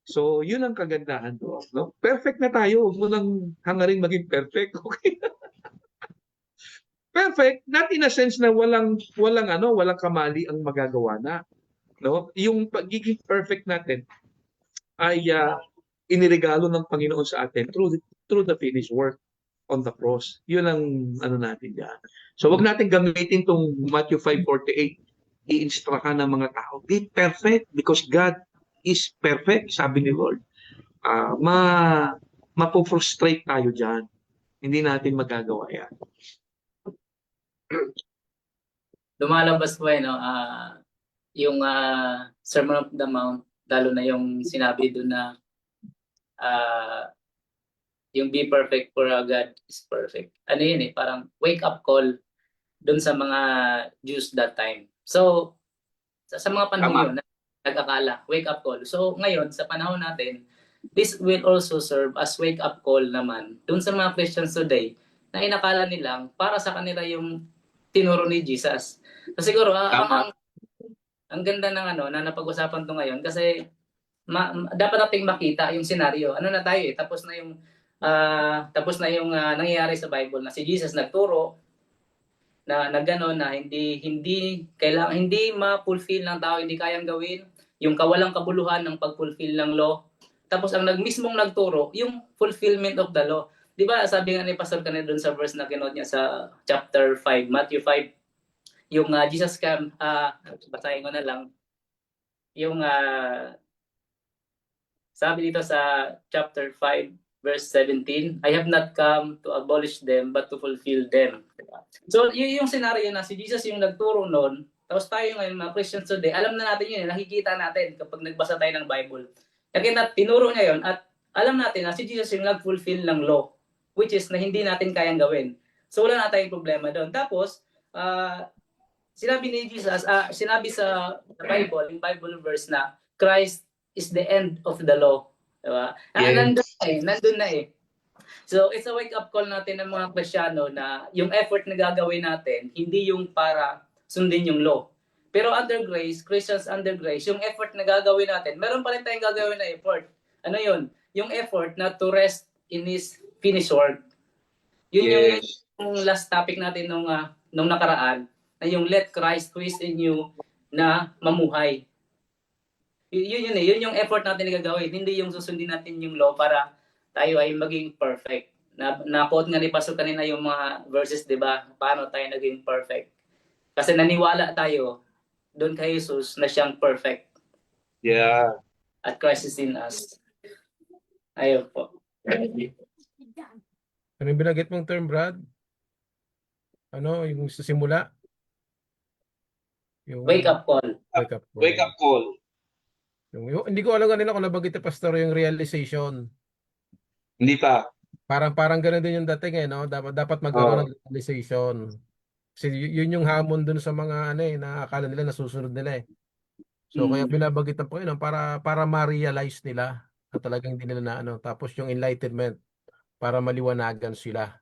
Speaker 3: So, yun ang kagandahan doon, no? Perfect na tayo, huwag mo lang hangaring maging perfect, okay? Perfect, not in a sense na walang kamali ang magagawa na, no? Yung pagiging perfect natin ay iniregalo ng Panginoon sa atin through the finished work on the cross. Yun ang natin diyan. So wag natin gamitin tong Matthew 5:48 i-instruct ng mga tao. Be perfect because God is perfect, sabi ni Lord. Mapo-frustrate tayo diyan. Hindi natin magagawa yan.
Speaker 4: Lumalabas po no, yung Sermon of the Mount, lalo na yung sinabi doon na yung be perfect for God is perfect. Ano yun parang wake up call doon sa mga Jews that time. So, sa mga panahon yun, nag-akala, wake up call. So, ngayon, sa panahon natin, this will also serve as wake up call naman doon sa mga Christians today na inakala nilang para sa kanila yung tinuro ni Jesus. So, siguro, ang ganda ng na napag-usapan to ngayon kasi dapat nating makita yung senaryo. Ano na tayo tapos na yung nangyayari sa Bible na si Jesus nagturo na gano'n na hindi ma-fulfill ng tao, hindi kayang gawin yung kawalang kabuluhan ng pag-fulfill ng law. Tapos ang mismong nagturo yung fulfillment of the law. 'Di ba? Sabi nga ni Pastor kanina doon sa verse na kinote niya sa chapter 5, Matthew 5, yung Jesus came, basahin ko na lang, yung sabi dito sa chapter 5, verse 17, I have not come to abolish them, but to fulfill them. So, yung scenario na si Jesus yung nagturo noon, tapos tayo ngayon, mga Christians today, alam na natin yun, nakikita natin kapag nagbasa tayo ng Bible. Kaya tinuro niya yun, at alam natin na si Jesus yung nag-fulfill ng law, which is na hindi natin kayang gawin. So, wala na tayong problema doon. Tapos, sinabi ni Jesus, sinabi sa Bible, yung Bible verse na, Christ is the end of the law. Diba?
Speaker 3: Yes.
Speaker 4: Nandun na eh. So, it's a wake-up call natin ng mga Kristyano na yung effort na gagawin natin, hindi yung para sundin yung law. Pero under grace, Christians under grace, yung effort na gagawin natin, meron pa rin tayong gagawin na effort. Ano yun? Yung effort na to rest in His finished work. Yun
Speaker 3: Yes.
Speaker 4: yung last topic natin nung nakaraan, na yung let Christ who is in you na mamuhay. Yun yung effort natin na gagawin, hindi yung susundin natin yung law para tayo ay maging perfect. Na-quote nga ni Pastor kanina yung mga verses, di ba? Paano tayo naging perfect? Kasi naniwala tayo doon kay Jesus na siyang perfect.
Speaker 3: Yeah.
Speaker 4: At Christ is in us. Ayun po.
Speaker 2: Ano yung binanggit mong term, Brad? Ano, yung sa simula? Yung
Speaker 4: Wake up call.
Speaker 2: wake up
Speaker 3: Wake
Speaker 2: call.
Speaker 3: up call.
Speaker 2: Hindi ko alam kanila kung nabanggit ni Pastor yung realization.
Speaker 3: Hindi pa.
Speaker 2: Parang ganun din yung dating no? Dapat magkaroon ng realization. Kasi yun yung hamon dun sa mga ano na akala nila nasusunod nila eh. So kaya binabanggit ng Panginoon para ma-realize nila na talagang hindi nila na ano. Tapos yung enlightenment para maliwanagan sila.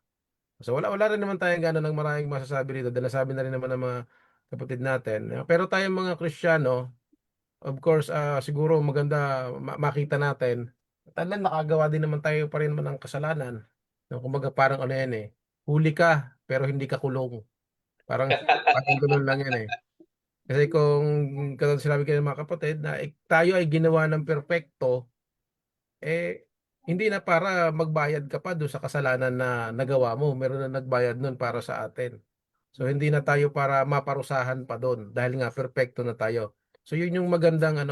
Speaker 2: So wala rin naman tayong gano'n ng maraming masasabi rito dahil nasabi na rin naman ng mga kapatid natin. Pero tayong mga Kristiyano, of course, siguro maganda makita natin. Talan nakagawa din naman tayo pa rin naman ng kasalanan. No, kumbaga parang ano yan eh. Huli ka pero hindi ka kulong. Parang ganoon lang yan eh. Kasi kung katulad sinabi kayo ng mga kapatid na tayo ay ginawa ng perpekto, eh hindi na para magbayad ka pa doon sa kasalanan na nagawa mo. Meron na nagbayad nun para sa atin. So hindi na tayo para maparusahan pa doon dahil nga perpekto na tayo. So yun yung magandang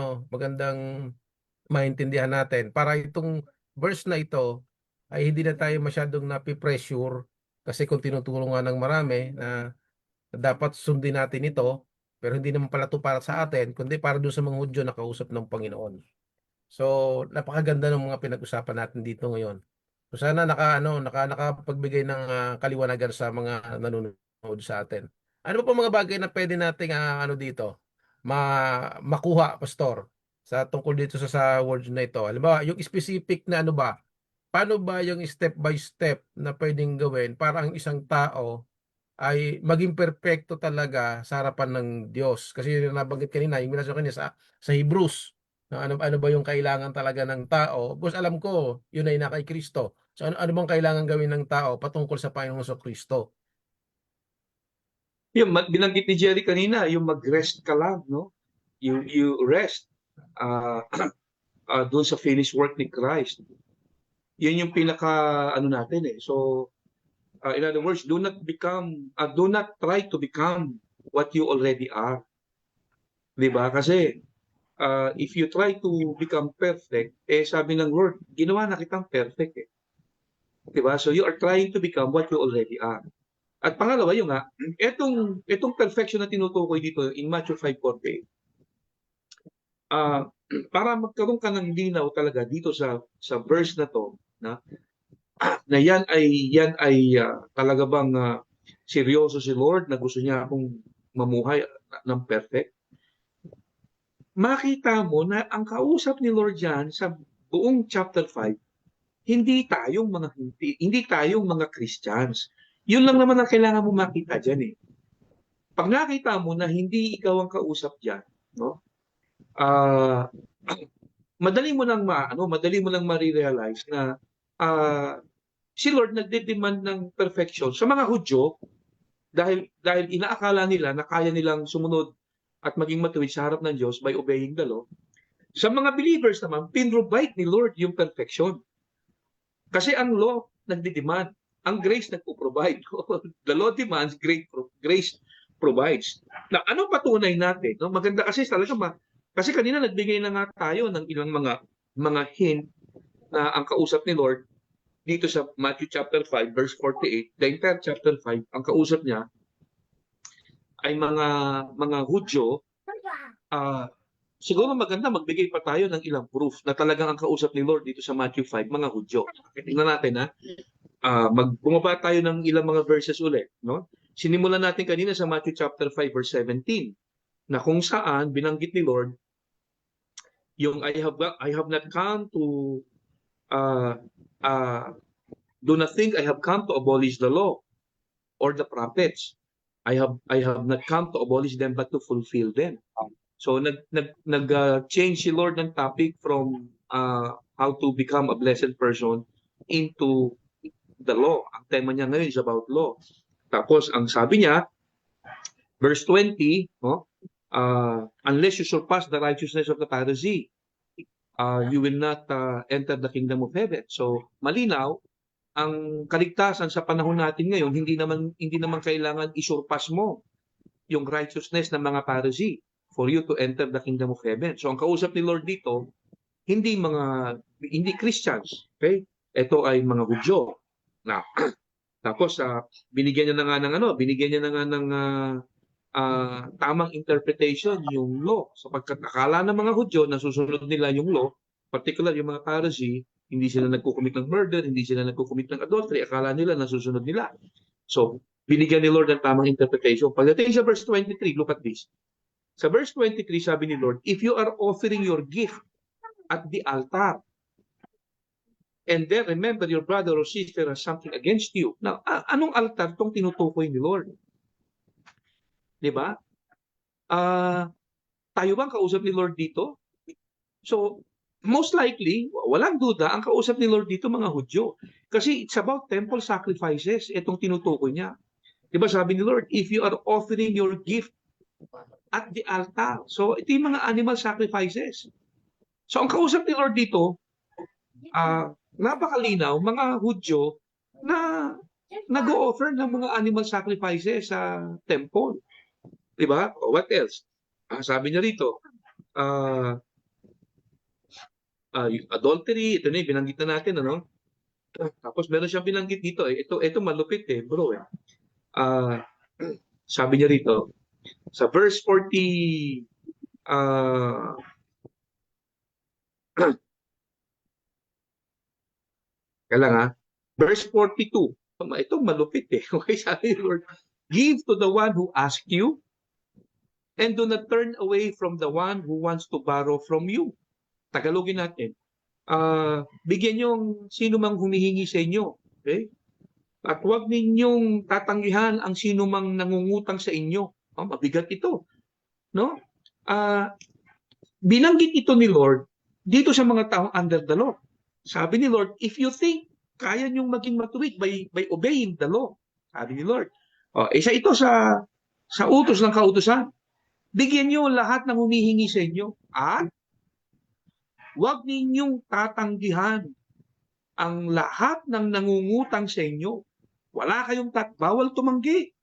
Speaker 2: maintindihan natin para itong verse na ito ay hindi na tayo masyadong napipressure kasi kung tinutulungan ng marami na dapat sundin natin ito pero hindi naman pala ito para sa atin kundi para doon sa mga Hudyo na kausap ng Panginoon. So napakaganda ng mga pinag-usapan natin dito ngayon. So sana nakapagbigay ng kaliwanagan sa mga nanonood sa atin. Ano pa mga bagay na pwede nating dito makuha, Pastor, sa tungkol dito sa words na ito? Halimbawa, yung specific na ano ba? Paano ba yung step by step na pwedeng gawin para ang isang tao ay maging perpekto talaga sa harapan ng Diyos? Kasi yung nabanggit kanina, yung minasok kanina sa Hebrews, na ano ba yung kailangan talaga ng tao? Of course, alam ko, yun ay na kay Kristo. So ano bang kailangan gawin ng tao patungkol sa Panginoong Kristo?
Speaker 3: Yung binanggit ni Jerry kanina, yung mag-rest ka lang, no? You rest doon sa finished work ni Christ. Yun yung pinaka ano natin eh. So in other words, do not try to become what you already are. 'Di ba? Kasi if you try to become perfect, sabi ng Lord, ginawa na kitang perfect eh. 'Di ba? So you are trying to become what you already are. At pangalawa yung itong perfection na tinutukoy dito in Matthew 5:48. Para magkaroon ka ng linaw talaga dito sa verse na to, na yan ay talaga bang seryoso si Lord na gusto niya akong mamuhay ng perfect. Makita mo na ang kausap ni Lord diyan sa buong chapter 5, hindi tayong mga Christians. Yun lang naman ang kailangan mo makita diyan eh. Pag nakita mo na hindi ikaw ang kausap diyan, no? Madali mo lang ma-realize na si Lord nagde-demand ng perfection sa mga Hudyo dahil inaakala nila na kaya nilang sumunod at maging matuwid sa harap ng Diyos by obeying the law. Sa mga believers naman, pinrovide ni Lord yung perfection. Kasi ang law nagde-demand, ang grace nagpo-provide. The law demands, grace provides. Na anong patunay natin? No? Maganda kasi talaga kasi kanina nagbigay na nga tayo ng ilang mga hint na ang kausap ni Lord dito sa Matthew chapter 5 verse 48, the entire chapter 5, ang kausap niya ay mga Hudyo. Siguro maganda magbigay pa tayo ng ilang proof na talagang ang kausap ni Lord dito sa Matthew 5, mga Hudyo. Tingnan natin bumaba tayo ng ilang mga verses ulit, no? Sinimulan natin kanina sa Matthew chapter 5 verse 17 na kung saan binanggit ni Lord yung I have not come to do not think I have come to abolish the law or the prophets. I have not come to abolish them but to fulfill them. So nag-change si Lord ng topic from how to become a blessed person into the law. Ang tema niya ngayon is about law. Tapos ang sabi niya, verse 20, unless you surpass the righteousness of the Pharisee, you will not enter the kingdom of heaven. So malinaw, ang kaligtasan sa panahon natin ngayon, hindi naman kailangan isurpass mo yung righteousness ng mga Pharisee for you to enter the kingdom of heaven. So ang kausap ni Lord dito, hindi Christians, okay? Ito ay mga Hudyo. Na, tapos binigyan niya na nga ng binigyan niya na nga ng tamang interpretation yung law. Sapagkat akala ng mga Hudyo na susunod nila yung law, particular yung mga Pharisee, hindi sila nagkukumit ng murder, hindi sila nagkukumit ng adultery, akala nila na susunod nila. So, binigyan ni Lord ng tamang interpretation. Pagdating sa verse 23, look at this. Sa verse 23, sabi ni Lord, if you are offering your gift at the altar, and then remember your brother or sister has something against you. Now, anong altar tong tinutukoy ni Lord? Di ba? Tayo bang kausap ni Lord dito? So, most likely, walang duda, ang kausap ni Lord dito mga Hudyo. Kasi it's about temple sacrifices, itong tinutukoy niya. Di ba sabi ni Lord, if you are offering your gift at the altar. So, ito yung mga animal sacrifices. So, ang kausap ni Lord dito, napakalinaw, mga Hudyo na nag-o-offer ng mga animal sacrifices sa temple. Diba? What else? Sabi niya rito, adultery, ito na yung binanggit na natin, ano? Tapos meron siyang binanggit dito, ito malupit bro. Sabi niya rito, sa verse 40, verse 42, ito malupit Okay, sabi ni Lord, give to the one who asked you, and do not turn away from the one who wants to borrow from you. Tagalogin natin. Bigyan yung sino mang humihingi sa inyo. Okay? At huwag ninyong tatanggihan ang sino mang nangungutang sa inyo. Mabigat ito. No? Binanggit ito ni Lord dito sa mga taong under the law. Sabi ni Lord, if you think kaya niyong maging matuwid by obeying the law. Sabi ni Lord. Isa ito sa utos ng kautusan. Bigyan niyo lahat ng humihingi sa inyo. At huwag ninyong tatanggihan ang lahat ng nangungutang sa inyo. Wala kayong bawal tumanggi.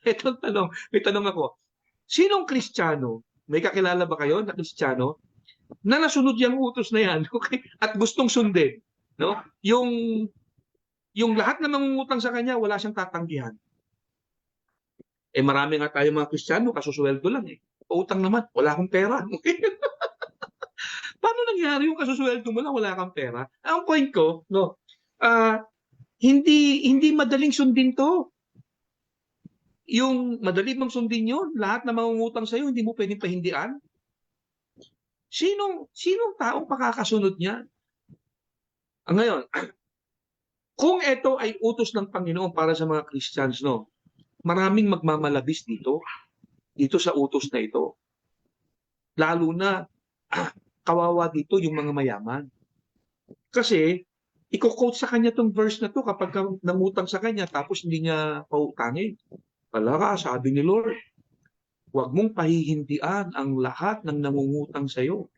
Speaker 3: Itong tanong, may tanong ako. Sinong Kristiyano? May kakilala ba kayo na Kristiyano na nasunod yung utos na yan at gustong sundin? No? Yung lahat na nangungutang sa kanya, wala siyang tatanggihan. Marami nga tayo mga Kristiyano, kasusweldo lang Utang naman, wala akong pera. Paano nangyari yung kasusweldo mo lang, wala kang pera? Ang point ko, hindi madaling sundin to. Yung madali bang sundin yun, lahat na mangungutang sa'yo, hindi mo pwedeng pahindian? Sinong taong pakakasunod niya? Ngayon, kung ito ay utos ng Panginoon para sa mga Christians, maraming magmamalabis dito sa utos na ito. Lalo na, kawawa dito yung mga mayaman. Kasi, i-quote sa kanya tong verse na to kapag nangutang sa kanya tapos hindi niya pautangin. Pala sabi ni Lord, huwag mong pahihindian ang lahat ng nangungutang sa'yo.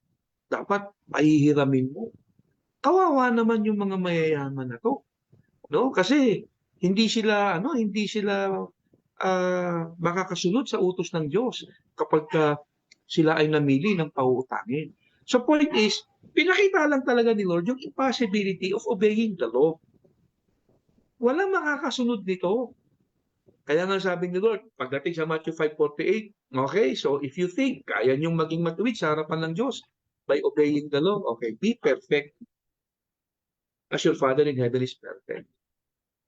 Speaker 3: Dapat pahihiramin mo. Kawawa naman yung mga mayayaman na to. No? Kasi, hindi sila makakasunod sa utos ng Diyos kapag sila ay namili ng pauutangin. So point is, pinakita lang talaga ni Lord yung impossibility of obeying the law. Walang makakasunod nito. Kaya nga sabi ni Lord, pagdating sa Matthew 5:48, okay, so if you think kaya niyong maging matuwid sa harapan ng Diyos by obeying the law, okay, be perfect as your Father in heaven is perfect.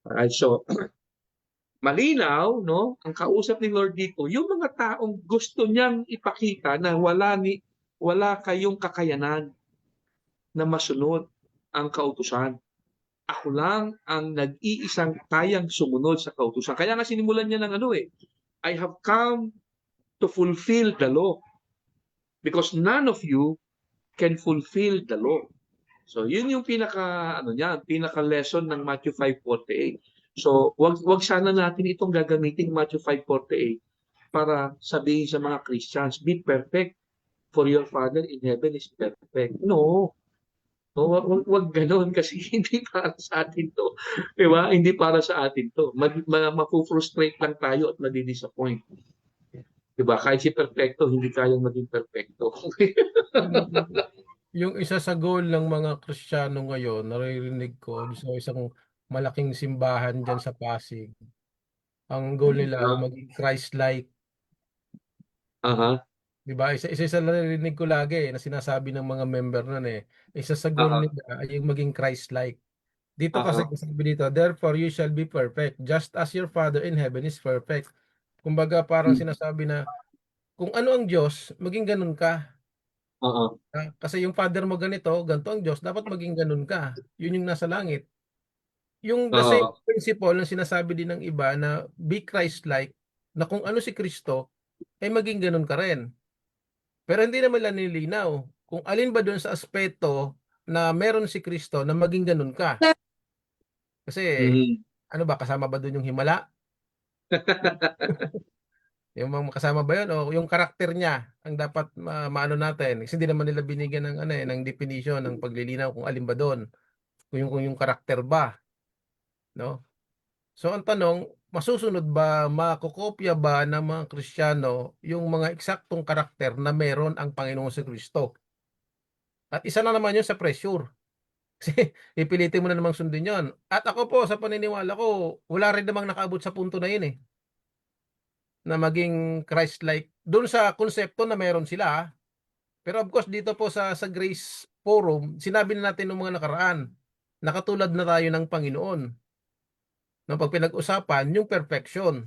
Speaker 3: Alright, so malinaw, ang kausap ni Lord dito, yung mga taong gusto niyang ipakita na wala kayong kakayanan na masunod ang kautusan. Ako lang ang nag-iisang kayang sumunod sa kautusan. Kaya nga sinimulan niya ng I have come to fulfill the law because none of you can fulfill the law. So yun yung pinaka lesson ng Matthew 5:48. So, wag sana natin itong gagamitin Matthew 5:48 para sabihin sa mga Christians, be perfect for your Father in heaven is perfect. No. Wag ganoon kasi hindi para sa atin to. Diba? Hindi para sa atin to. Mafu-frustrate lang tayo at madi-disappoint. Diba? Kahit si perfecto, hindi kayang maging perfecto.
Speaker 2: Yung isa sa goal ng mga Kristiyano ngayon, naririnig ko sa isang malaking simbahan dyan sa Pasig. Ang goal nila ay
Speaker 3: Ah,
Speaker 2: maging Christ-like.
Speaker 3: aha,
Speaker 2: Di ba? Isa sa narinig ko lagi na sinasabi ng mga member nun eh. Isa sa goal
Speaker 3: aha,
Speaker 2: nila ay yung maging Christ-like. Dito kasi
Speaker 3: aha.
Speaker 2: sabi dito, therefore you shall be perfect, just as your Father in heaven is perfect. Kumbaga parang
Speaker 3: Hmm,
Speaker 2: sinasabi na kung ano ang Diyos, maging ganun ka.
Speaker 3: Oo,
Speaker 2: Kasi yung Father mo ganito, ganito ang Diyos, dapat maging ganun ka. Yun yung nasa langit. Yung the same
Speaker 3: oo,
Speaker 2: principle na sinasabi din ng iba na be Christ-like, na kung ano si Kristo, ay maging ganun ka rin. Pero hindi naman lang nilinaw kung alin ba doon sa aspeto na meron si Kristo na maging ganun ka. Kasi
Speaker 3: mhm.
Speaker 2: ano ba, kasama ba doon yung himala? Yung mga kasama ba yun? O yung karakter niya ang dapat maano natin. Kasi hindi naman nila binigyan ng, ano, ng definition, ng paglilinaw kung alin ba doon. Kung yung karakter ba. No? So ang tanong, masusunod ba, makokopya ba ng mga Kristiyano yung mga eksaktong karakter na meron ang Panginoong si Kristo? At isa na naman yun sa pressure. Kasi ipilitin mo na namang sundin yon. At ako po, sa paniniwala ko, wala rin namang nakaabot sa punto na yun eh. Na maging Christ-like. Doon sa konsepto na meron sila. Pero of course, dito po sa Grace Forum, sinabi na natin ng mga nakaraan, nakatulad na tayo ng Panginoon. No, pag pinag-usapan, yung perfection.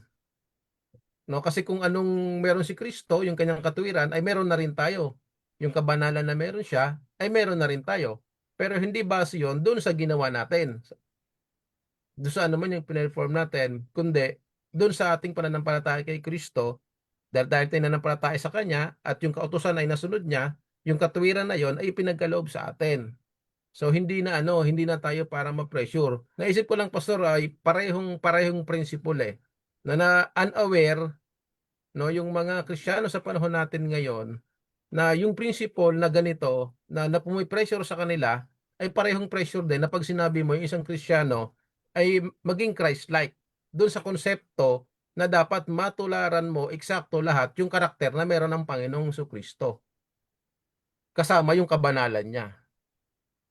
Speaker 2: No, kasi kung anong meron si Kristo, yung kanyang katuwiran, ay meron na rin tayo. Yung kabanalan na meron siya, ay meron na rin tayo. Pero hindi base yon doon sa ginawa natin. Doon sa ano man yung pinperform natin, kundi doon sa ating pananampalataya kay Kristo, dahil tayo nananampalataya sa Kanya at yung kautusan ay nasunod niya, yung katuwiran na yon ay pinagkaloob sa atin. So hindi na tayo para ma-pressure. Naisip ko lang pastor ay parehong principle eh. Na unaware no yung mga Kristiyano sa panahon natin ngayon na yung principle na ganito na pumipressure sa kanila ay parehong pressure din na pag sinabi mo yung isang Kristiyano ay maging Christ-like doon sa konsepto na dapat matularan mo eksakto lahat yung karakter na meron ng Panginoong Kristo kasama yung kabanalan niya.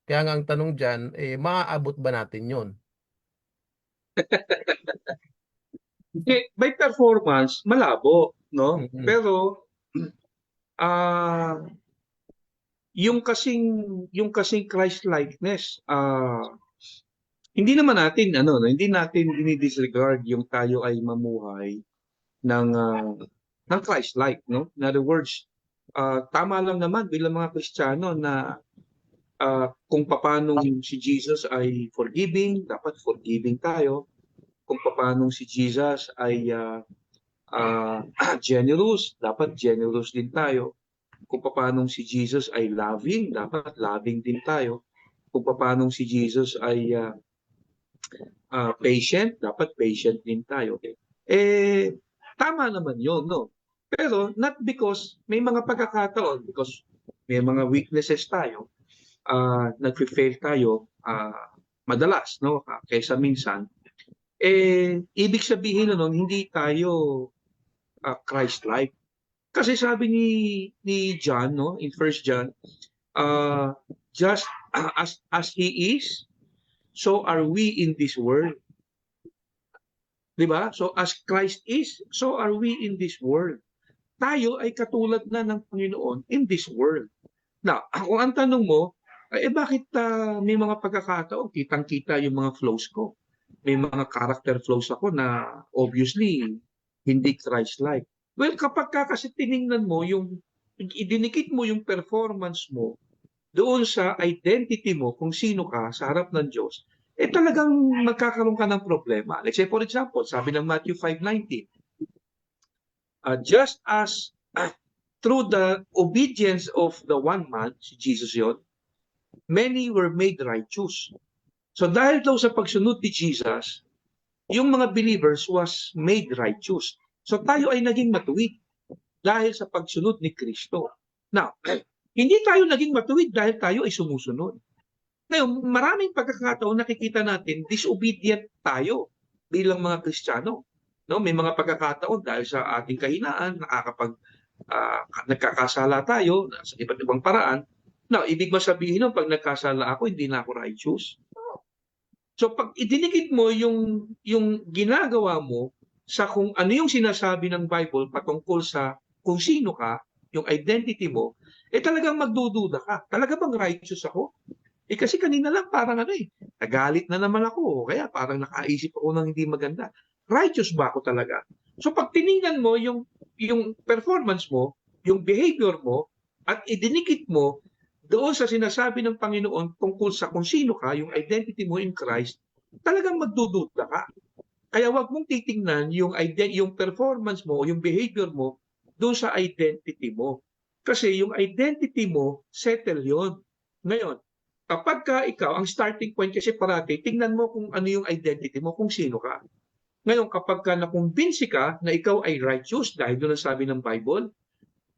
Speaker 2: Kaya nga ang tanong diyan maaabot ba natin 'yon?
Speaker 3: By performance, malabo, no?
Speaker 2: Mm.
Speaker 3: Pero ah yung kasing Christ-likeness, hindi naman natin ano, no, hindi natin dini-disregard yung tayo ay mamuhay ng ng Christ-like, no? In other words, tama lang naman bilang mga Kristiyano na kung papaano si Jesus ay forgiving, dapat forgiving tayo. Kung papaano si Jesus ay generous, dapat generous din tayo. Kung papaano si Jesus ay loving, dapat loving din tayo. Kung papaano si Jesus ay patient, dapat patient din tayo. Eh, tama naman yun, no? Pero not because may mga pagkakataon, because may mga weaknesses tayo, nag-fail tayo madalas, no? Kaysa minsan, ibig sabihin nun, hindi tayo Christ-like. Kasi sabi ni John, no, in First John, uh, just as he is, so are we in this world. 'Di ba? So as Christ is, so are we in this world. Tayo ay katulad na ng Panginoon in this world. Now, kung ang tanong mo, bakit may mga pagkakataon, kitang-kita yung mga flows ko. May mga character flows ako na obviously hindi Christ-like. Well, kapag kasi tiningnan mo yung, idinikit mo yung performance mo doon sa identity mo kung sino ka sa harap ng Diyos, talagang magkakaroon ka ng problema. Let's say for example, sabi ng Matthew 5:19, just as through the obedience of the one man, si Jesus yon, many were made righteous. So dahil daw sa pagsunod ni Jesus, yung mga believers was made righteous. So tayo ay naging matuwid dahil sa pagsunod ni Kristo. Now, hindi tayo naging matuwid dahil tayo ay sumusunod. Ngayon, maraming pagkakataon nakikita natin disobedient tayo bilang mga Kristiyano. No, may mga pagkakataon dahil sa ating kahinaan, nagkakasala tayo sa iba't ibang paraan. Now, ibig ba sabihin nun, pag nagkasala ako, hindi na ako righteous? So pag idinikit mo yung ginagawa mo sa kung ano yung sinasabi ng Bible patungkol sa kung sino ka, yung identity mo, talagang magdududa ka. Talaga bang righteous ako? Kasi kanina lang parang nagalit na naman ako. Kaya parang nakaisip ako ng hindi maganda. Righteous ba ako talaga? So pag tiningnan mo yung performance mo, yung behavior mo, at idinikit mo doon sa sinasabi ng Panginoon tungkol sa kung sino ka, yung identity mo in Christ, talagang magdududa ka. Kaya wag mong titingnan yung performance mo, yung behavior mo doon sa identity mo. Kasi yung identity mo, settle yon. Ngayon, kapag ka ikaw, ang starting point kasi parati, tingnan mo kung ano yung identity mo, kung sino ka. Ngayon, kapag ka nakumbinsi ka na ikaw ay righteous dahil doon ang sabi ng Bible,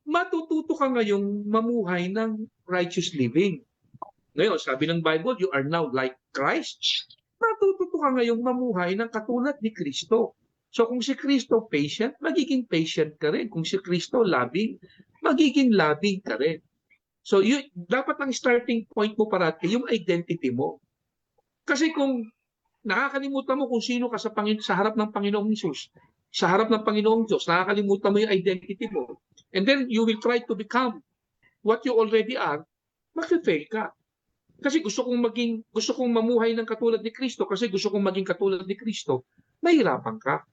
Speaker 3: matututo ka ngayong mamuhay ng righteous living. Ngayon, sabi ng Bible, you are now like Christ. Matututo ka ngayong mamuhay ng katulad ni Kristo. So kung si Kristo patient, magiging patient ka rin. Kung si Kristo loving, magiging loving ka rin. So dapat ang starting point mo parati yung identity mo. Kasi kung nakakalimutan mo kung sino ka sa harap ng Panginoong Hesus, sa harap ng Panginoong Diyos, nakakalimutan mo yung identity mo, and then you will try to become what you already are, mag-fail ka. Kasi gusto kong mamuhay ng katulad ni Kristo, kasi gusto kong maging katulad ni Kristo, mahirapan ka.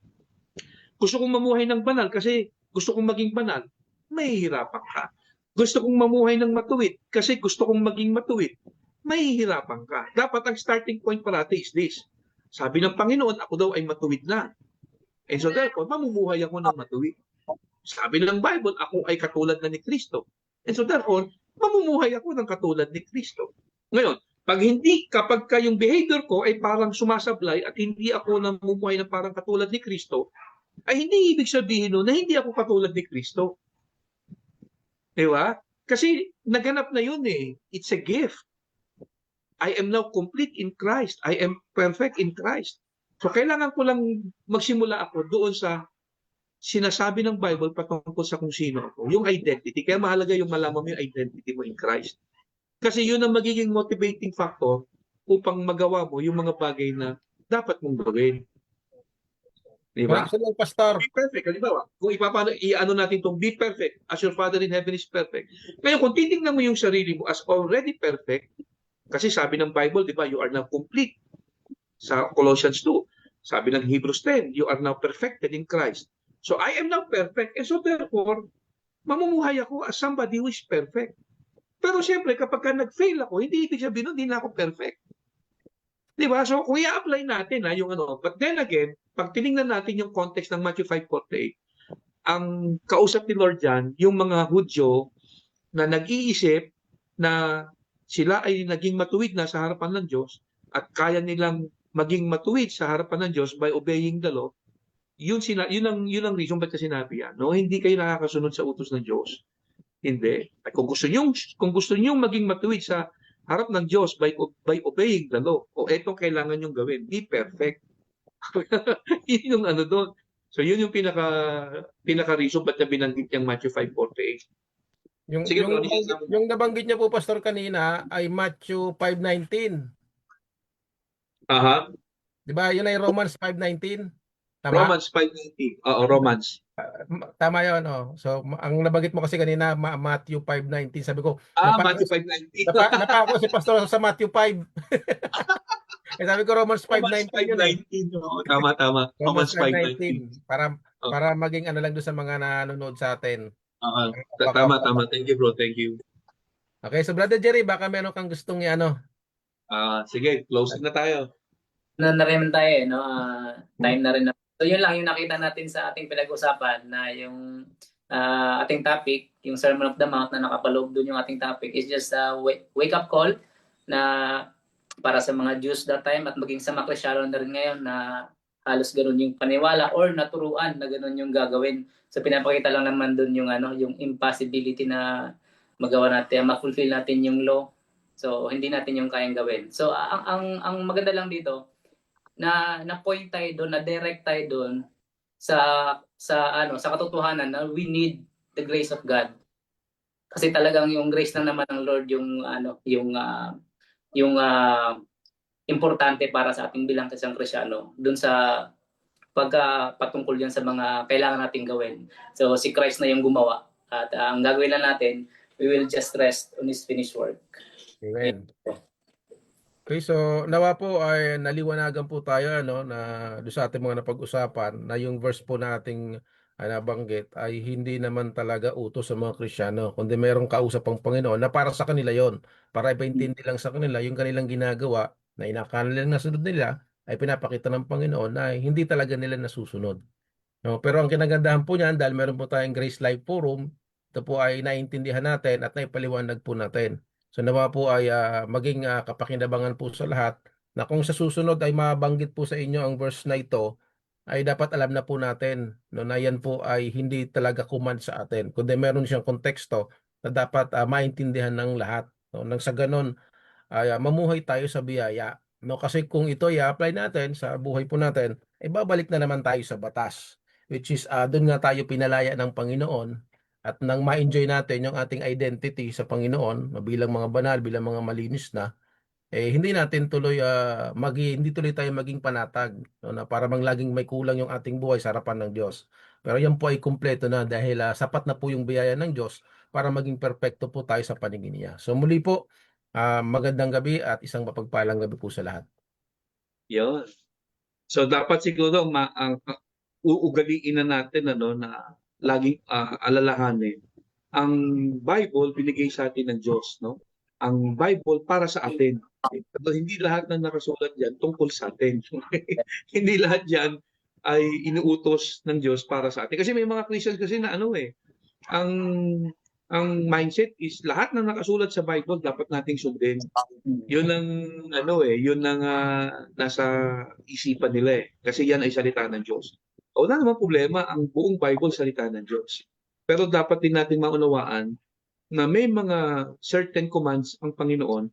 Speaker 3: Gusto kong mamuhay ng banal kasi gusto kong maging banal, mahihirapan ka. Gusto kong mamuhay ng matuwid kasi gusto kong maging matuwid, mahihirapan ka. Dapat ang starting point parati is this. Sabi ng Panginoon, ako daw ay matuwid na. And so therefore, mamumuhay ako ng matuwid. Sabi ng Bible, ako ay katulad na ni Kristo. And so therefore, mamumuhay ako ng katulad ni Kristo. Ngayon, kapag yung behavior ko ay parang sumasablay at hindi ako namumuhay na parang katulad ni Kristo, ay hindi ibig sabihin na hindi ako katulad ni Kristo. Di ba? Kasi naganap na yun eh. It's a gift. I am now complete in Christ. I am perfect in Christ. So kailangan ko lang magsimula ako doon sa sinasabi ng Bible patungkol sa kung sino ako. Yung identity. Kaya mahalaga yung malaman mo yung identity mo in Christ. Kasi yun ang magiging motivating factor upang magawa mo yung mga bagay na dapat mong gawin. Di ba?
Speaker 2: Excellent, Pastor.
Speaker 3: Be perfect. Halimbawa, kung i-ano natin itong be perfect as your Father in heaven is perfect. Ngayon, kung titingnan mo yung sarili mo as already perfect, kasi sabi ng Bible, di ba, you are now complete. Sa Colossians 2, sabi ng Hebrews 10, you are now perfected in Christ. So I am now perfect. And so therefore, mamumuhay ako as somebody who is perfect. Pero siyempre, kapag ka nag-fail ako, hindi ibig sabihin hindi na ako perfect. Di ba? So kung i-apply natin yung but then again, pag tinignan natin yung context ng Matthew 5:48, ang kausap ni Lord dyan, yung mga Hudyo na nag-iisip na sila ay naging matuwid na sa harapan ng Diyos at kaya nilang maging matuwid sa harapan ng Diyos by obeying the law, yun ang reason ba't kasi sinabi yan. No? Hindi kayo nakakasunod sa utos ng Diyos. Hindi. At kung gusto niyo maging matuwid sa harap ng Diyos by obeying the law, etong kailangan niyong gawin. Be perfect. Yun yung doon. So yun yung pinaka-reason ba't na binanggit yung Matthew 5:48. Sige,
Speaker 2: yung nabanggit niya po, Pastor, kanina ay Matthew 5:19.
Speaker 3: Aha.
Speaker 2: Di ba? Yun ay Romans 5:19. Tama?
Speaker 3: Romans 5:19. Oo, Romans.
Speaker 2: Tama yun. Oh. So, ang nabanggit mo kasi kanina, Matthew 5:19. Sabi ko,
Speaker 3: Matthew 5:19.
Speaker 2: napako si Pastor sa Matthew 5. Sabi ko, Romans 5:19.
Speaker 3: Tama. Romans 5:19.
Speaker 2: Para maging lang doon sa mga nanonood sa atin.
Speaker 3: Tama. Thank you, bro. Thank you.
Speaker 2: Okay, so Brother Jerry, baka meron kang gustong
Speaker 3: sige, closing na tayo.
Speaker 4: Na rin tayo no? Time na rin. So yun lang yung nakita natin sa ating pinag-usapan na yung ating topic, yung Sermon of the Mount na nakapaloob doon yung ating topic is just a wake-up call na para sa mga Jews that time at maging sa mga Kristyano na rin ngayon na halos ganun yung paniwala or naturuan na ganun yung gagawin. So pinapakita lang naman doon yung yung impossibility na magawa natin, ma-fulfill natin yung law. So hindi natin yung kayang gawin. So ang maganda lang dito na point tayo doon, na direct tayo doon sa katotohanan na we need the grace of God. Kasi talagang yung grace lang naman ng Lord yung importante para sa ating bilang isang Kristyano dun sa patungkol yan sa mga kailangan nating gawin. So si Christ na yung gumawa at ang gagawin lang natin, we will just rest on His finished work.
Speaker 2: Amen. Okay, so nawa po ay naliwanagan po tayo ano na doon sa ating mga napag-usapan na yung verse po nating nabanggit ay hindi naman talaga utos sa mga Kristiyano, kundi mayroong kausap ang Panginoon na para sa kanila yon, para ipaintindi lang sa kanila yung kanilang ginagawa na inakala nilang nasunod nila ay pinapakita ng Panginoon na hindi talaga nila nasusunod. No, pero ang kinagandahan po niyan dahil meron po tayong Grace Life Forum, ito po ay naiintindihan natin at naipaliwanag po natin. So nawa po ay maging kapakinabangan po sa lahat na kung sa susunod ay mabanggit po sa inyo ang verse na ito, ay dapat alam na po natin no, na yan po ay hindi talaga command sa atin, kundi meron siyang konteksto na dapat maintindihan ng lahat. No? Nang sa ganon ay mamuhay tayo sa biyaya. No? Kasi kung ito i-apply natin sa buhay po natin, ay babalik na naman tayo sa batas. Which is doon nga tayo pinalaya ng Panginoon at nang ma-enjoy natin yung ating identity sa Panginoon bilang mga banal, bilang mga malinis na, hindi natin tuloy hindi tuloy tayo maging panatag no, na para bang laging may kulang yung ating buhay sa harapan ng Diyos. Pero yan po ay kumpleto na dahil sapat na po yung biyaya ng Diyos para maging perpekto po tayo sa paningin niya. So muli po, magandang gabi at isang mapagpalang gabi po sa lahat.
Speaker 3: Yun. So dapat siguro uugaliin na natin na laging alalahanin. Ang Bible binigay sa atin ng Diyos, no? Ang Bible para sa atin. Pero hindi lahat ng nakasulat diyan tungkol sa atin. Hindi lahat diyan ay inuutos ng Diyos para sa atin. Kasi may mga Christians kasi na ang mindset is lahat ng nakasulat sa Bible dapat nating sundin. Yun ang yun ang nasa isipan nila kasi yan ay salita ng Diyos. Wala namang problema, ang buong Bible salita ng Diyos. Pero dapat din nating maunawaan na may mga certain commands ang Panginoon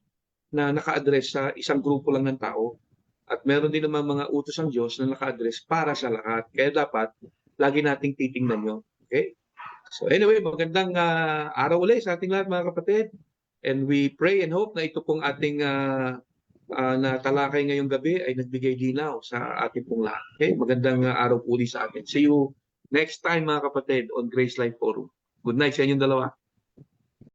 Speaker 3: na naka-address sa isang grupo lang ng tao. At meron din naman mga utos ng Diyos na naka-address para sa lahat. Kaya dapat lagi nating titingnan yun. Okay? So anyway, magandang araw ulit sa ating lahat mga kapatid. And we pray and hope na ito pong ating na talakay ngayong gabi ay nagbigay linaw sa ating pong lahat. Okay? Magandang araw po ulit sa atin. See you next time mga kapatid on Grace Life Forum. Good night sa inyong dalawa.